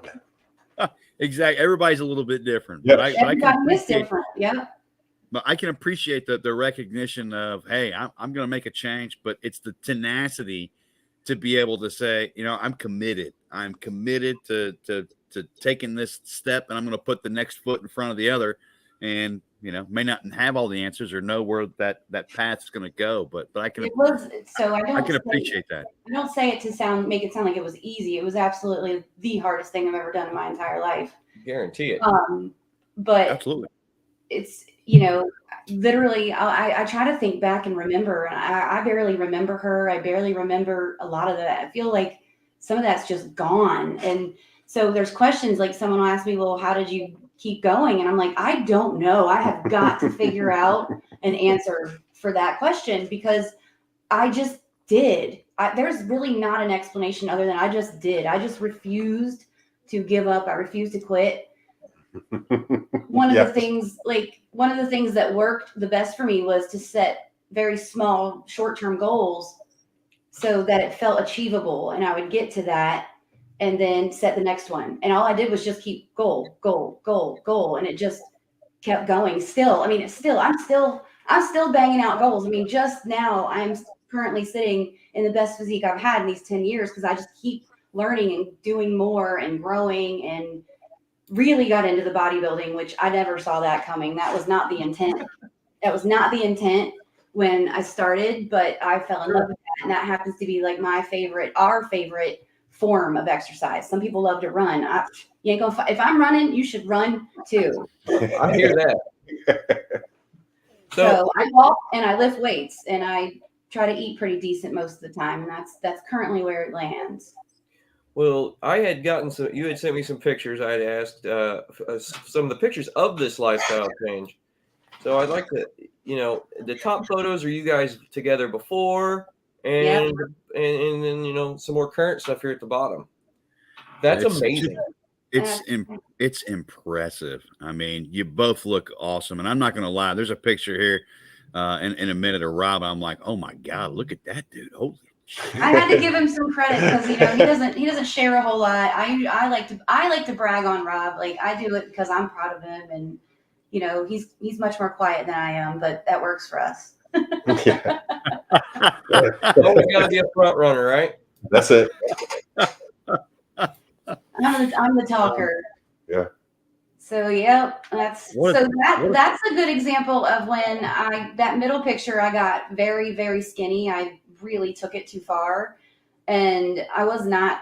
Exactly. Everybody's a little bit different. Yes. But I can Everybody is appreciate, different. Yeah. but I can appreciate the recognition of, hey, I'm going to make a change, but it's the tenacity to be able to say, you know, I'm committed. I'm committed to taking this step, and I'm going to put the next foot in front of the other. And, you know, may not have all the answers or know where that path is going to go, but I can, It was, so I can appreciate that. I don't say it to make it sound like it was easy. It was absolutely the hardest thing I've ever done in my entire life. Guarantee it. But Absolutely. it's, you know, literally, I try to think back and remember, and I barely remember her. I barely remember a lot of that. I feel like some of that's just gone. And so there's questions like someone will ask me, well, how did you keep going? And I'm like, I don't know. I have got to figure out an answer for that question because I just did. There's really not an explanation other than I just did. I just refused to give up. I refused to quit. One of the things that worked the best for me was to set very small short-term goals so that it felt achievable and I would get to that and then set the next one. And all I did was just keep goal. And it just kept going. I'm still banging out goals. I mean, just now I'm currently sitting in the best physique I've had in these 10 years because I just keep learning and doing more and growing and really got into the bodybuilding, which I never saw that coming. That was not the intent. When I started, but I fell in love with that. And that happens to be like our favorite form of exercise. Some people love to run. You ain't gonna, if I'm running, you should run too. I hear that. So I walk and I lift weights and I try to eat pretty decent most of the time. And that's currently where it lands. Well, I had gotten you had sent me some pictures. I had asked some of the pictures of this lifestyle change. So I'd like to, you know, the top photos are you guys together before and then, you know, some more current stuff here at the bottom. That's amazing. It's impressive. I mean, you both look awesome. And I'm not going to lie. There's a picture here in a minute of Rob. I'm like, oh my God, look at that dude. Holy shit. I had to give him some credit because you know he doesn't share a whole lot. I like to brag on Rob. Like I do it because I'm proud of him, and you know he's much more quiet than I am, but that works for us. Always got to be a front runner, right? That's it. I'm the talker. Yeah. So that's a good example of when that middle picture I got very, very skinny. I really took it too far and I was not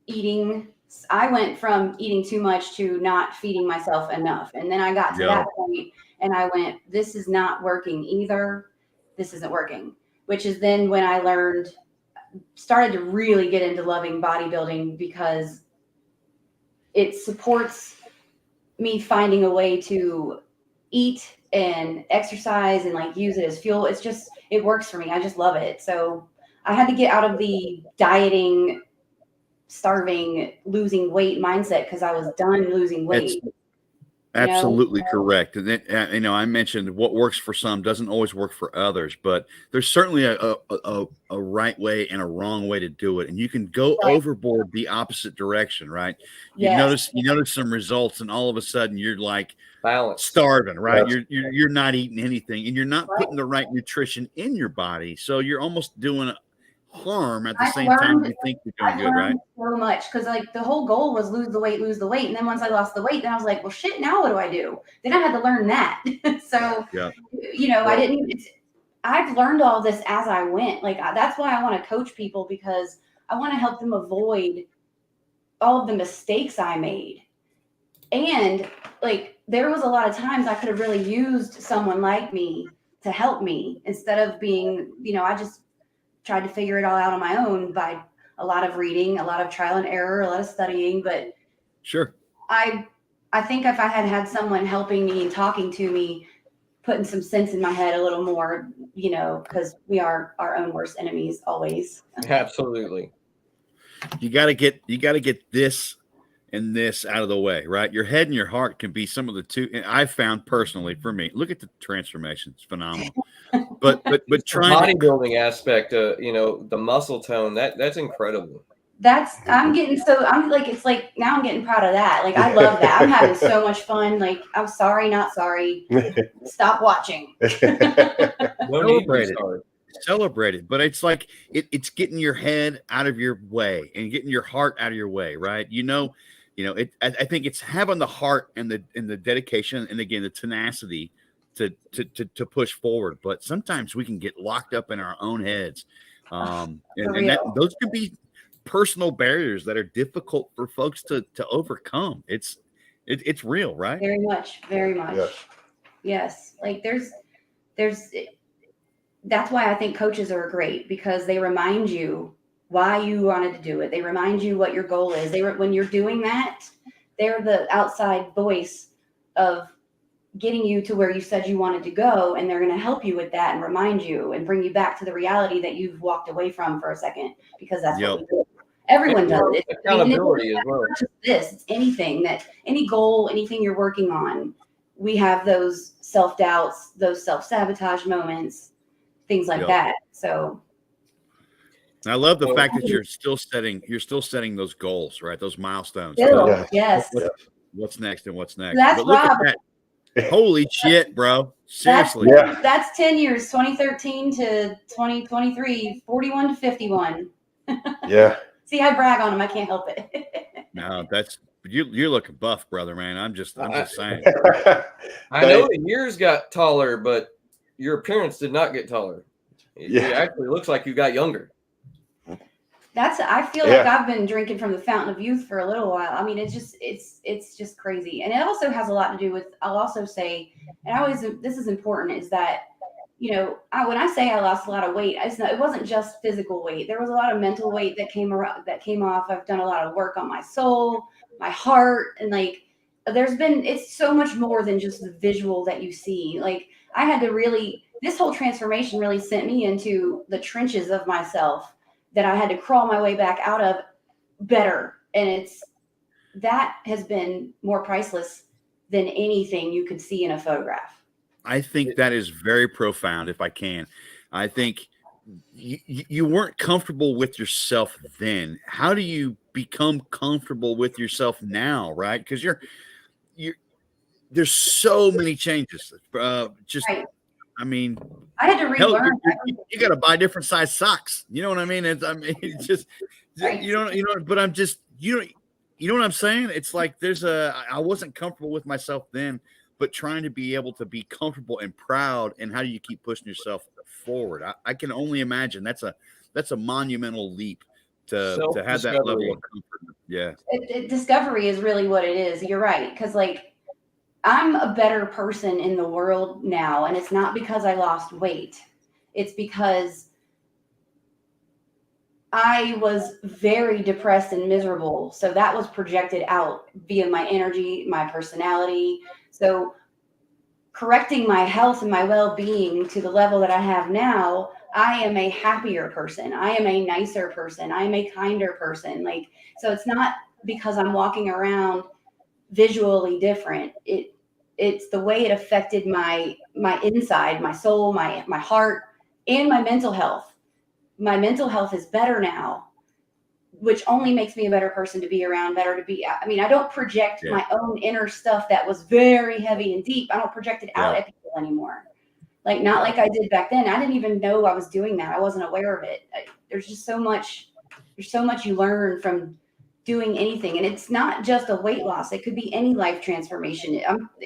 eating. I went from eating too much to not feeding myself enough. And then I got to that point and I went, this is not working either. This isn't working, which is then when I started to really get into loving bodybuilding because it supports me finding a way to eat and exercise and like use it as fuel. It works for me. I just love it. So I had to get out of the dieting, starving, losing weight mindset because I was done losing weight. Absolutely correct. And then, you know, I mentioned what works for some doesn't always work for others, but there's certainly a right way and a wrong way to do it. And you can go overboard the opposite direction, right? You notice some results and all of a sudden you're like starving, right? You're not eating anything and you're not putting the right nutrition in your body. So you're almost doing harm at the same time you think you're doing good, right? So much because like the whole goal was lose the weight, and then once I lost the weight, then I was like, well, shit, now what do I do? Then I had to learn that. So you know, I've learned all this as I went. Like that's why I want to coach people because I want to help them avoid all of the mistakes I made. And like there was a lot of times I could have really used someone like me to help me instead of being, you know, tried to figure it all out on my own by a lot of reading, a lot of trial and error, a lot of studying. But Sure. I think if I had had someone helping me and talking to me, putting some sense in my head a little more, because we are our own worst enemies always. Absolutely. You got to get this and this out of the way, right? Your head and your heart can be some of the two. And I've found personally for me, look at the transformation. It's phenomenal. But The trying bodybuilding aspect, the muscle tone, that's incredible. I'm like, it's like, now I'm getting proud of that. Like, I love that. I'm having so much fun. Like, I'm sorry, not sorry. Stop watching. No need to be sorry. Celebrate it, but it's like it's getting your head out of your way and getting your heart out of your way, right? I think it's having the heart and the dedication and again the tenacity to push forward. But sometimes we can get locked up in our own heads, and those can be personal barriers that are difficult for folks to overcome. It's real, right? Very much. Yes. Like there's that's why I think coaches are great, because they remind you why you wanted to do it. They remind you what your goal is. When you're doing that, they're the outside voice of getting you to where you said you wanted to go, and they're going to help you with that and remind you and bring you back to the reality that you've walked away from for a second, because that's what we do. Everyone does it. Accountability as well. It's not just this. It's anything any goal, anything you're working on. We have those self-doubts, those self-sabotage moments, things like that. So I love the fact that you're still setting those goals, right? Those milestones. Yes. What's next and what's next? That's Rob. Holy shit, bro. Seriously. That's 10 years, 2013 to 2023, 41 to 51. Yeah. See, I brag on him. I can't help it. No, you're looking buff, brother, man. I'm just saying. I know the years got taller, but your appearance did not get taller. It actually looks like you got younger. I feel like I've been drinking from the fountain of youth for a little while. I mean, it's just crazy. And it also has a lot to do with, I'll also say, and this is important, is that, when I say I lost a lot of weight, it wasn't just physical weight. There was a lot of mental weight that came off. I've done a lot of work on my soul, my heart, and like, it's so much more than just the visual that you see. Like, I had to this whole transformation really sent me into the trenches of myself that I had to crawl my way back out of better. And that has been more priceless than anything you could see in a photograph. I think that is very profound. If I can, I think you weren't comfortable with yourself then. How do you become comfortable with yourself now? Right. Because there's so many changes. Right. I mean, I had to relearn. You got to buy different size socks. You know what I mean? It's just, right. But I'm just, you know what I'm saying? It's like I wasn't comfortable with myself then, but trying to be able to be comfortable and proud. And how do you keep pushing yourself forward? I can only imagine that's a monumental leap to have that level of comfort. Yeah. Discovery is really what it is. You're right. Cause like, I'm a better person in the world now, and it's not because I lost weight. It's because I was very depressed and miserable. So that was projected out via my energy, my personality. So correcting my health and my well-being to the level that I have now, I am a happier person. I am a nicer person. I am a kinder person. Like, so it's not because I'm walking around visually different. It's the way it affected my inside, my soul, my heart, and my mental health. My mental health is better now, which only makes me a better person to be around, I mean, I don't project my own inner stuff that was very heavy and deep. I don't project it out at people anymore. Like, not like I did back then. I didn't even know I was doing that. I wasn't aware of it. There's so much you learn from doing anything. And it's not just a weight loss. It could be any life transformation.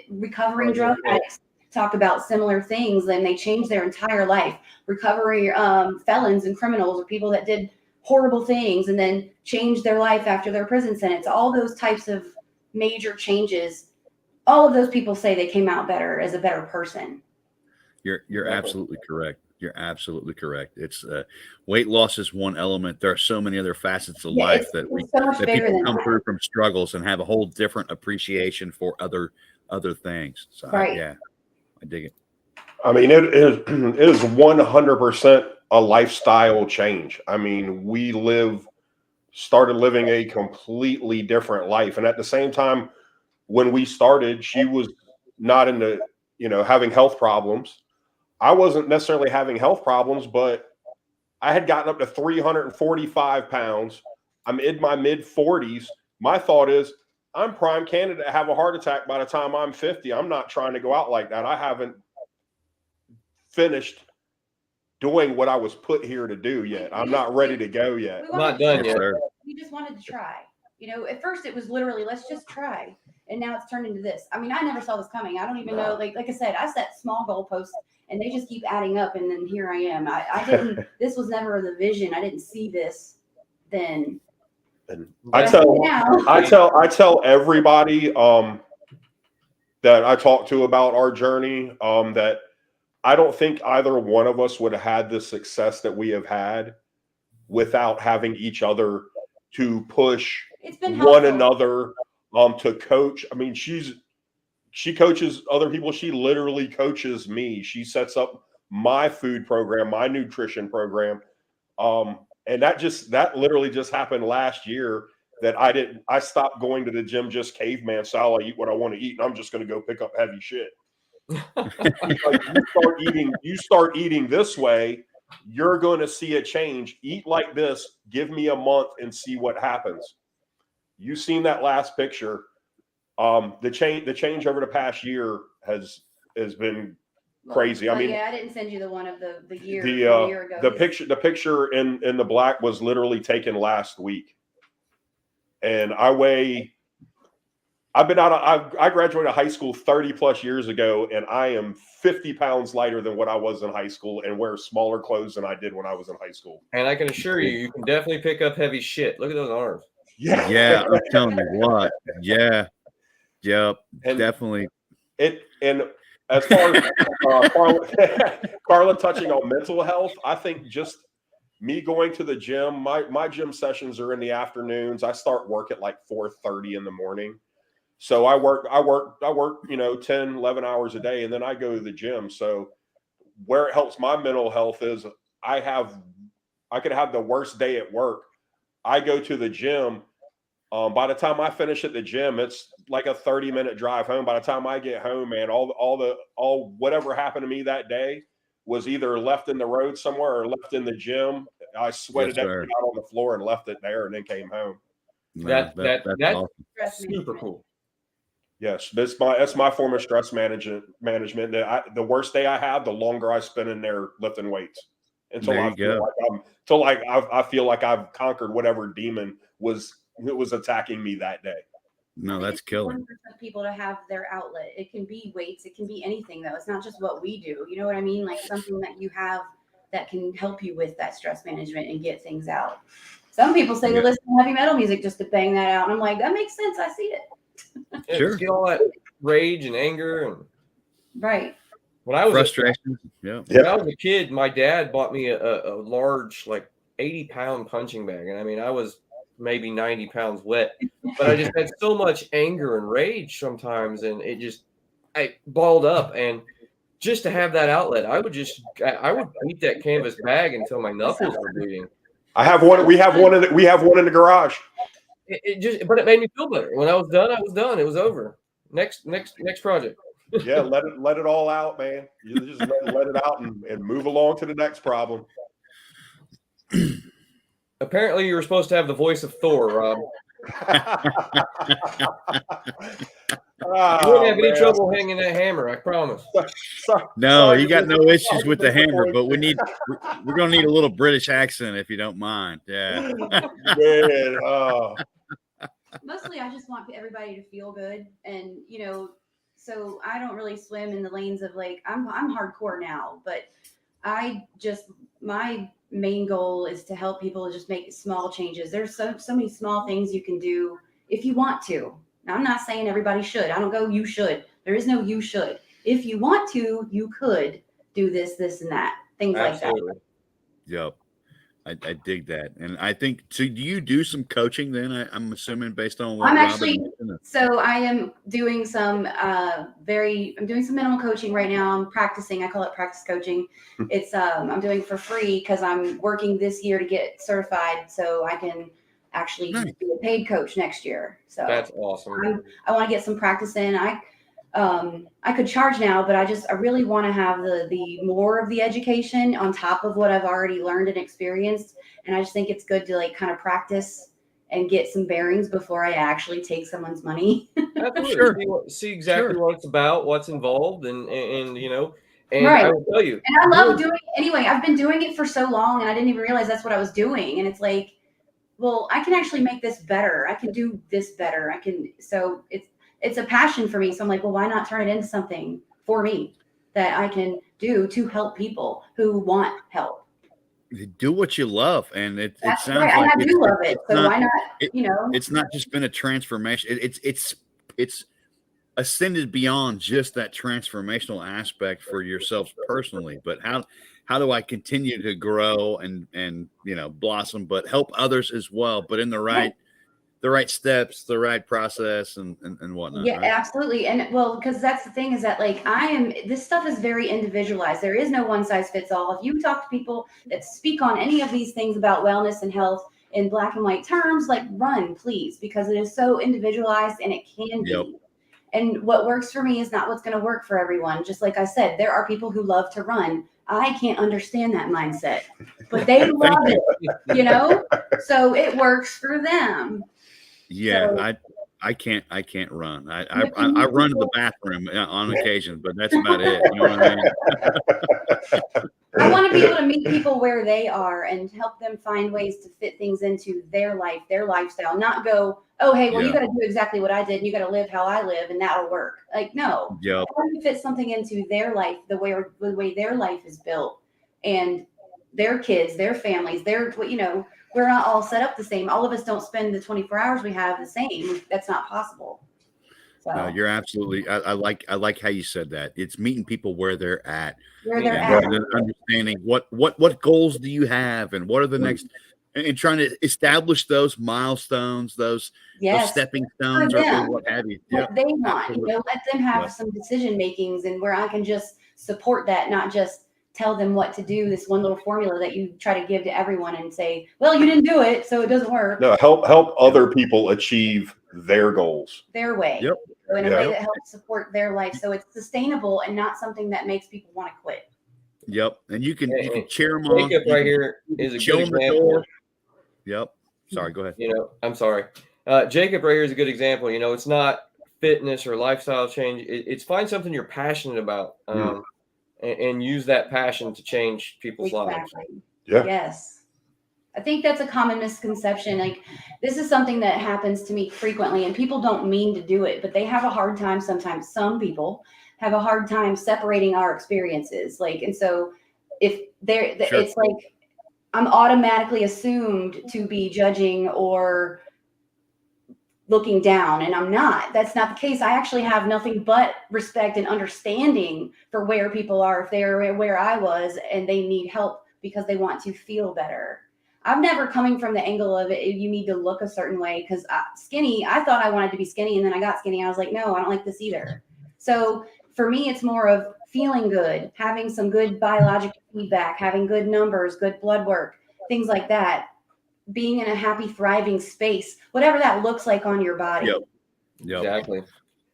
Recovering drug addicts talk about similar things, and they change their entire life. Recovery felons and criminals, or people that did horrible things and then changed their life after their prison sentence. All those types of major changes, all of those people say they came out better as a better person. You're absolutely correct. You're absolutely correct. It's weight loss is one element. There are so many other facets of Yeah, life it's that so much bigger people than come that. through from struggles and have a whole different appreciation for other things. So Right. I dig it. I mean, it is 100% a lifestyle change. I mean, started living a completely different life. And at the same time, when we started, she was not into, having health problems. I wasn't necessarily having health problems, but I had gotten up to 345 pounds. I'm in my mid 40s. My thought is, I'm prime candidate to have a heart attack by the time I'm 50. I'm not trying to go out like that. I haven't finished doing what I was put here to do yet. I'm not ready to go yet. We Not wanted done to- yet. Sir. We just wanted to try. At first it was literally, let's just try. And now it's turned into this. I mean, I never saw this coming. I don't even know. Like I said, I set small goalposts and they just keep adding up. And then here I am. I didn't, this was never the vision. I didn't see this then. And But I I see it now. I tell everybody that I talk to about our journey that I don't think either one of us would have had the success that we have had without having each other to push It's been one helpful. another to coach. I mean, she coaches other people. She literally coaches me. She sets up my food program, my nutrition program. And that literally just happened last year that I stopped going to the gym just caveman style. I eat what I want to eat and I'm just going to go pick up heavy shit. Like you start eating this way, you're going to see a change. Eat like this, give me a month and see what happens. You've seen that last picture. The change over the past year has been crazy. I mean, I didn't send you the one of the year, the a year ago. the picture in the black was literally taken last week, and I graduated high school 30 plus years ago, and I am 50 pounds lighter than what I was in high school and wear smaller clothes than I did when I was in high school. And I can assure you, you can definitely pick up heavy shit. Look at those arms. Yeah, I'm telling you what. Yeah. Yep. And definitely. And as far as Carla touching on mental health, I think just me going to the gym, my gym sessions are in the afternoons. I start work at like 4:30 in the morning. So I work, 10, 11 hours a day, and then I go to the gym. So where it helps my mental health is I could have the worst day at work. I go to the gym. By the time I finish at the gym, it's like a 30-minute drive home. By the time I get home, man, all whatever happened to me that day was either left in the road somewhere or left in the gym. I sweated everything out on the floor and left it there, and then came home. That's awesome. super cool. Yes, that's my form of stress management. The worst day I have, the longer I spend in there lifting weights until I feel like I've conquered whatever demon was attacking me that day. No, that's killer. People to have their outlet. It can be weights. It can be anything, though. It's not just what we do. You know what I mean? Like something that you have that can help you with that stress management and get things out. Some people say to listen to heavy metal music just to bang that out. And I'm like, that makes sense. I see it. Sure. Get all that rage and anger and right. When I was frustration. When I was a kid, my dad bought me a large, like 80-pound punching bag, and I mean, I was maybe 90 pounds wet, but I just had so much anger and rage sometimes, and I balled up, and just to have that outlet, I would beat that canvas bag until my knuckles were bleeding. I have one. We have one in the garage. But it made me feel better. When I was done, I was done. It was over. Next project. Yeah, let it all out, man. You just let it out and move along to the next problem. Apparently, you were supposed to have the voice of Thor, Rob. You wouldn't have any trouble hanging that hammer, I promise. No, you got no issues with the hammer, but we're gonna need a little British accent if you don't mind. Yeah. Man, mostly I just want everybody to feel good, and so I don't really swim in the lanes of like I'm hardcore now, but my main goal is to help people just make small changes. There's so many small things you can do if you want to. Now, I'm not saying everybody should. I don't go, you should. There is no you should. If you want to, you could do this, and that. things like that. Absolutely. Yep. I dig that. And I think, so do you do some coaching then? I'm assuming based on what I'm Robin actually, mentioned? so I am doing some I'm doing some minimal coaching right now. I'm practicing. I call it practice coaching. It's I'm doing for free because I'm working this year to get certified so I can actually Nice. be a paid coach next year. So That's awesome. I want to get some practice in. I could charge now, but I really want to have the more of the education on top of what I've already learned and experienced. And I just think it's good to like kind of practice and get some bearings before I actually take someone's money. Absolutely. Sure. See exactly Sure. what it's about, what's involved, and you know, and Right. I will tell you. And I love doing it anyway. I've been doing it for so long and I didn't even realize that's what I was doing. And it's like, well, I can actually make this better. I can do this better. So it's a passion for me. So I'm like, well, why not turn it into something for me that I can do to help people who want help? You do what you love, and it That's sounds right. like And I do love it. So why not, it's not just been a transformation. It's ascended beyond just that transformational aspect for yourselves personally, but how do I continue to grow and blossom, but help others as well, but in the right steps, the right process, and whatnot. Yeah, Right? absolutely. And well, because that's the thing is that like this stuff is very individualized. There is no one size fits all. If you talk to people that speak on any of these things about wellness and health in black and white terms, like run, please, because it is so individualized and it can be. Yep. And what works for me is not what's going to work for everyone. Just like I said, there are people who love to run. I can't understand that mindset, but they love it, so it works for them. Yeah, So, I can't run. I run to the bathroom on occasion, but that's about it. You know what I mean? I want to be able to meet people where they are and help them find ways to fit things into their life, their lifestyle, not go, oh, hey, well, you got to do exactly what I did. And you got to live how I live and that'll work. Like, no, Yep. I want to fit something into their life, the way their life is built and their kids, their families, we're not all set up the same. All of us don't spend the 24 hours we have the same. That's not possible. So, No, you're absolutely. I like how you said that. It's meeting people where they're at, where they're and at. understanding what goals do you have, and what are the next, and trying to establish those milestones, those stepping stones, or what have you. What they want, let them have some decision makings, and where I can just support that, not just tell them what to do. This one little formula that you try to give to everyone and say, well, you didn't do it, so it doesn't work. No, help other people achieve their goals. Their way. Yep. So in a way that helps support their life. So it's sustainable and not something that makes people want to quit. Yep. And you can cheer them on. Jacob right here is a good example. Yep. Sorry, go ahead. I'm sorry. Jacob right here is a good example. It's not fitness or lifestyle change. It's find something you're passionate about. And use that passion to change people's lives. Yeah. Yes. I think that's a common misconception. Like, this is something that happens to me frequently, and people don't mean to do it, but they have a hard time sometimes. Some people have a hard time separating our experiences. Like, and so if it's like I'm automatically assumed to be judging or looking down, and I'm not. That's not the case. I actually have nothing but respect and understanding for where people are, if they're where I was and they need help because they want to feel better. I'm never coming from the angle of it, you need to look a certain way, because skinny, I thought I wanted to be skinny, and then I got skinny. I was like, no, I don't like this either. So for me, it's more of feeling good, having some good biological feedback, having good numbers, good blood work, things like that. Being in a happy, thriving space, whatever that looks like on your body. Yep. Exactly.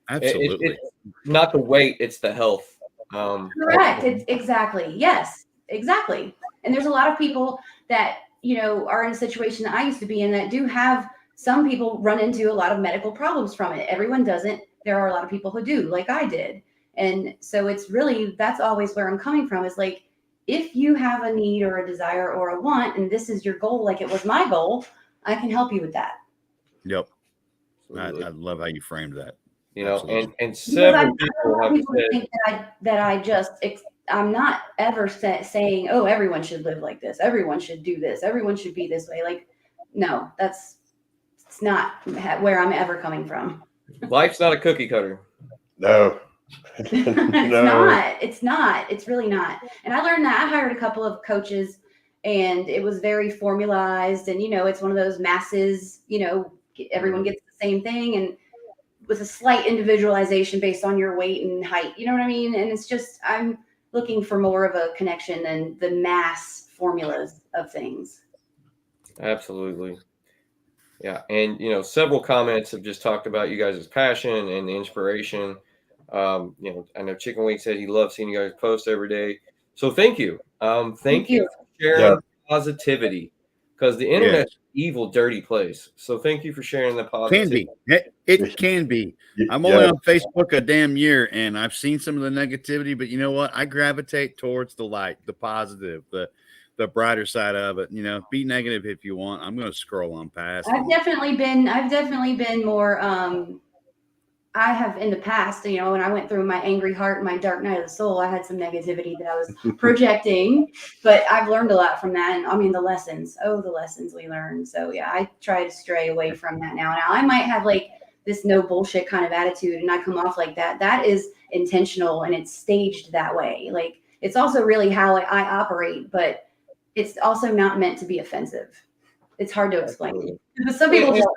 Absolutely. It's not the weight, it's the health. Correct. Exactly. Yes, exactly. And there's a lot of people that, are in a situation that I used to be in that do have, some people run into a lot of medical problems from it. Everyone doesn't. There are a lot of people who do, like I did. And so it's really, that's always where I'm coming from, is like, if you have a need or a desire or a want, and this is your goal, like it was my goal, I can help you with that. Yep. I love how you framed that. And several people have think I'm not ever saying, oh, everyone should live like this. Everyone should do this. Everyone should be this way. Like, no, it's not where I'm ever coming from. Life's not a cookie cutter. No. It's not. It's really not. And I learned that. I hired a couple of coaches, and it was very formalized. And it's one of those masses. Everyone gets the same thing, and with a slight individualization based on your weight and height. You know what I mean? And it's just I'm looking for more of a connection than the mass formulas of things. Absolutely. Yeah. And, several comments have just talked about you guys' passion and the inspiration. I know Chicken Wing said he loves seeing you guys post every day. So thank you. Thank you for sharing positivity, because the internet's an evil, dirty place. So thank you for sharing the positivity. It can be. I'm only on Facebook a damn year, and I've seen some of the negativity, but you know what? I gravitate towards the light, the positive, the brighter side of it. Be negative if you want. I'm going to scroll on past. I've definitely been more. I have in the past, when I went through my angry heart and my dark night of the soul, I had some negativity that I was projecting, but I've learned a lot from that. And I mean, the lessons we learn. So yeah, I try to stray away from that now. Now I might have like this no bullshit kind of attitude and I come off like that. That is intentional and it's staged that way. Like it's also really how I operate, but it's also not meant to be offensive. It's hard to explain. But some people just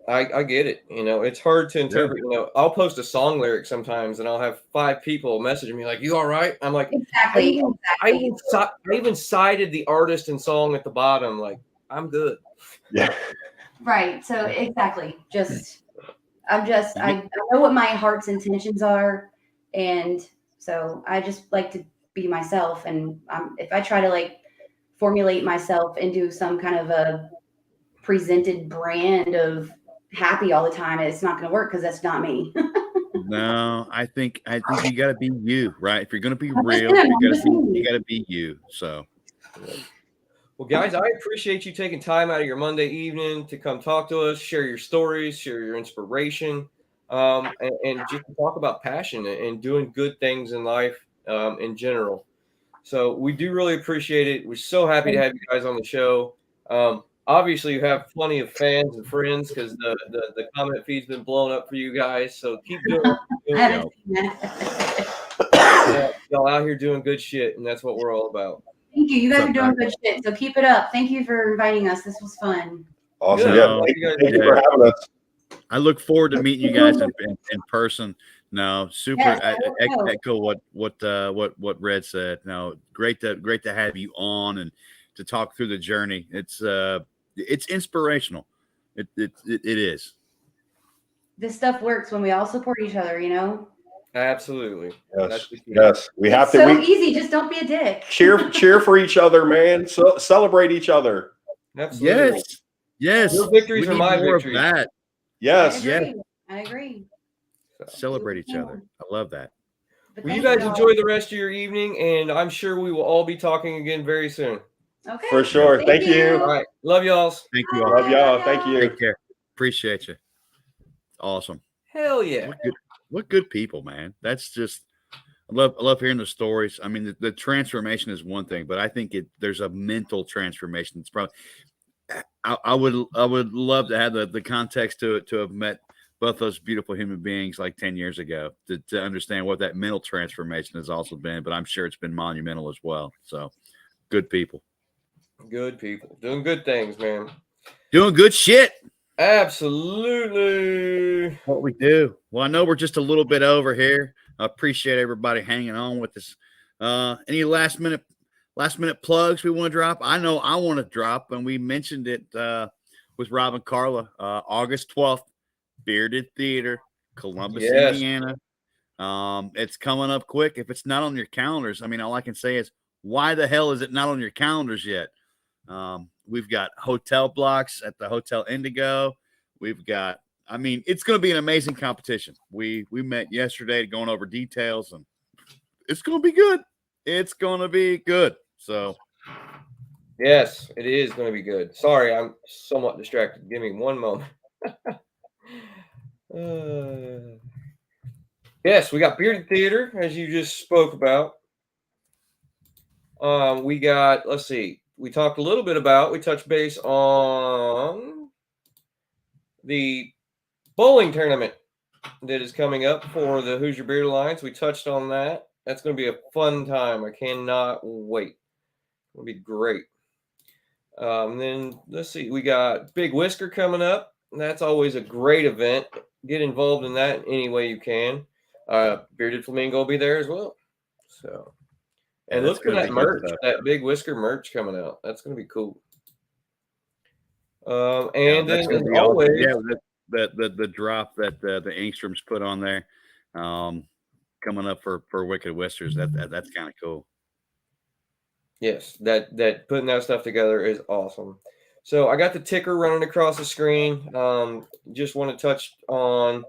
I get it. It's hard to interpret. I'll post a song lyric sometimes and I'll have 5 people messaging me like, "You all right?" I'm like, exactly. I even cited the artist and song at the bottom. Like, I'm good. Yeah. Right. So exactly. I know what my heart's intentions are. And so I just like to be myself. And if I try to like formulate myself into some kind of a presented brand of happy all the time, it's not going to work because that's not me. No, I think you got to be you, right? If you're going to be real, you got to be you. So, well, guys, I appreciate you taking time out of your Monday evening to come talk to us, share your stories, share your inspiration, and just talk about passion and doing good things in life in general. So we do really appreciate it. We're so happy to have you guys on the show. Obviously, you have plenty of fans and friends because the comment feed's been blown up for you guys. So keep doing what you're doing. Y'all out here doing good shit, and that's what we're all about. Thank you. You guys are doing good shit. So keep it up. Thank you for inviting us. This was fun. Awesome. Yeah. Thank you for having us. I look forward to meeting you guys in person. No, super. Yes, I echo what Red said. No, great to have you on and to talk through the journey. It's inspirational. It is. This stuff works when we all support each other, Absolutely. Yes. We have to. So easy. Just don't be a dick. Cheer for each other, man. So celebrate each other. Absolutely. Yes. Your victories are my victories. Yes. I agree. Celebrate each other. I love that. Well, you guys enjoy the rest of your evening, and I'm sure we will all be talking again very soon. Okay. For sure. Thank you. All right. Love y'all. Thank you all. Love y'all. Thank you. Take care. Appreciate you. Awesome. Hell yeah. What good people, man. That's just I love hearing the stories. I mean, the transformation is one thing, but I think there's a mental transformation. It's probably I would love to have the context to have met both those beautiful human beings like 10 years ago to understand what that mental transformation has also been, but I'm sure it's been monumental as well. So good people. Good people. Doing good things, man. Doing good shit. Absolutely. What we do. Well, I know we're just a little bit over here. I appreciate everybody hanging on with us. Any last minute plugs we want to drop? I know I want to drop, and we mentioned it with Rob and Carla. August 12th, Bearded Theater, Columbus, Indiana. It's coming up quick. If it's not on your calendars, I mean, all I can say is, why the hell is it not on your calendars yet? We've got hotel blocks at the Hotel Indigo. We've got, I mean, it's going to be an amazing competition. We met yesterday going over details, and it's going to be good. It's going to be good. So, yes, it is going to be good. Sorry, I'm somewhat distracted. Give me one moment. Yes, we got Bearded Theater, as you just spoke about. We got, let's see, we talked a little bit about, we touched base on the bowling tournament that is coming up for the Hoosier Beard Alliance. We touched on that. That's going to be a fun time. I cannot wait. It'll be great. Then let's see. We got Big Whisker coming up. That's always a great event. Get involved in that any way you can. Bearded Flamingo will be there as well. So, and Yeah, look for that merch, that Big Whisker merch coming out. That's going to be cool. And then as always, the drop that the Angstroms put on there, coming up for Wicked Whiskers. That's kind of cool. Yes, that putting that stuff together is awesome. So I got the ticker running across the screen. Just want to touch on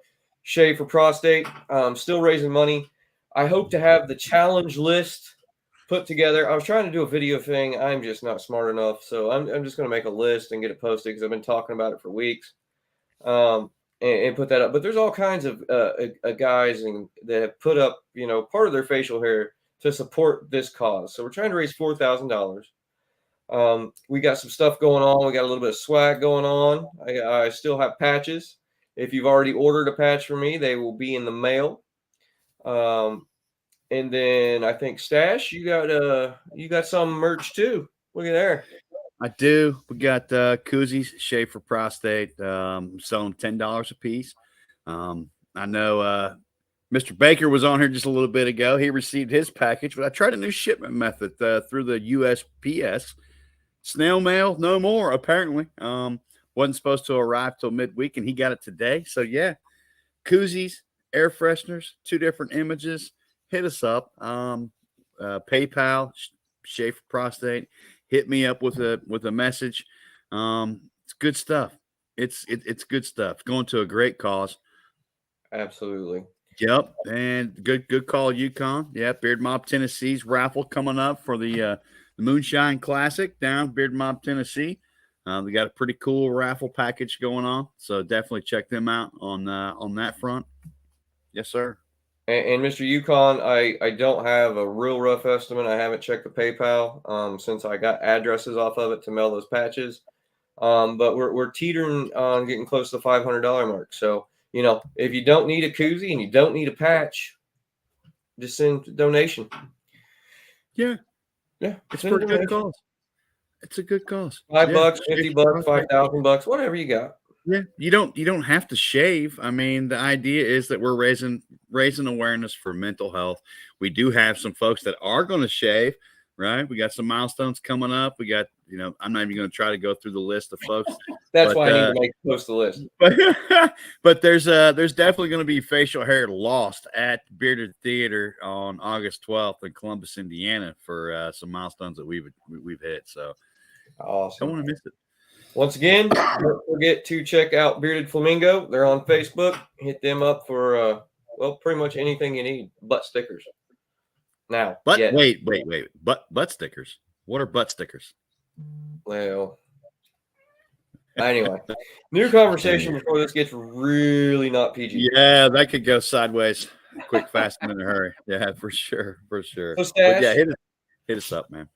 Shave for Prostate. Still raising money. I hope to have the challenge list put together. I was trying to do a video thing. I'm just not smart enough. So I'm just going to make a list and get it posted because I've been talking about it for weeks. And put that up. But there's all kinds of guys that have put up, part of their facial hair to support this cause. So we're trying to raise $4,000. We got some stuff going on. We got a little bit of swag going on. I still have patches. If you've already ordered a patch for me, they will be in the mail. And then I think Stash, you got some merch too. Look at there. I do. We got koozies, Shave for Prostate, selling $10 a piece. I know Mr. Baker was on here just a little bit ago. He received his package, but I tried a new shipment method through the USPS. Snail mail, no more, apparently. Wasn't supposed to arrive till midweek, and he got it today. So, yeah, koozies, air fresheners, 2 different images. Hit us up. PayPal, Shave for Prostate. Hit me up with a message. It's good stuff. It's good stuff. Going to a great cause. Absolutely. Yep, and good call, Yukon. Yeah, Beard Mob Tennessee's raffle coming up for the Moonshine Classic down Beard Mob Tennessee. They got a pretty cool raffle package going on, so definitely check them out on that front. Yes, sir. And Mr. Yukon, I don't have a real rough estimate. I haven't checked the PayPal since I got addresses off of it to mail those patches. But we're teetering on getting close to the $500 mark. So, if you don't need a koozie and you don't need a patch, just send a donation. Yeah. It's for a good cause. It's a good cause. $5, $50, $5,000, whatever you got. Yeah, you don't have to shave. I mean, the idea is that we're raising awareness for mental health. We do have some folks that are going to shave, right? We got some milestones coming up. We got, I'm not even going to try to go through the list of folks. That's why I need to post the list. But there's definitely going to be facial hair lost at Bearded Theater on August 12th in Columbus, Indiana, for some milestones that we've hit. So awesome. Don't want to miss it. Once again, don't forget to check out Bearded Flamingo. They're on Facebook. Hit them up for pretty much anything you need. Butt stickers. Now, wait. Butt stickers. What are butt stickers? Well, anyway, new conversation before this gets really not PG. Yeah, that could go sideways quick, fast, and in a hurry. Yeah, for sure. So, Stash, hit us up, man.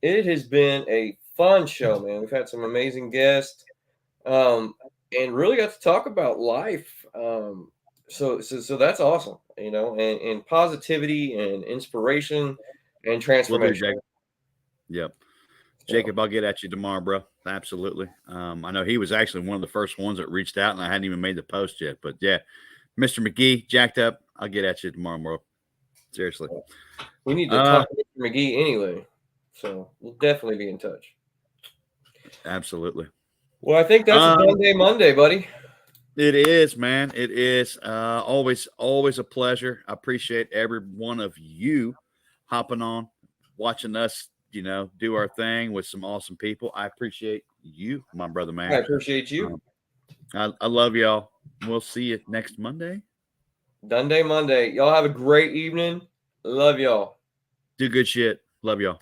It has been a fun show, man. We've had some amazing guests, and really got to talk about life. So that's awesome, and positivity and inspiration and transformation. Yep. Jacob, I'll get at you tomorrow, bro. Absolutely. I know he was actually one of the first ones that reached out, and I hadn't even made the post yet. But yeah, Mr. McGee, jacked up. I'll get at you tomorrow, bro. Seriously. We need to talk to Mr. McGee anyway, so we'll definitely be in touch. Absolutely. Well, I think that's a Monday, buddy. It is, man. It is always a pleasure. I appreciate every one of you hopping on, watching us, do our thing with some awesome people. I appreciate you, my brother, man. I appreciate you. I love y'all. We'll see you next Monday. Monday. Y'all have a great evening. Love y'all. Do good shit. Love y'all.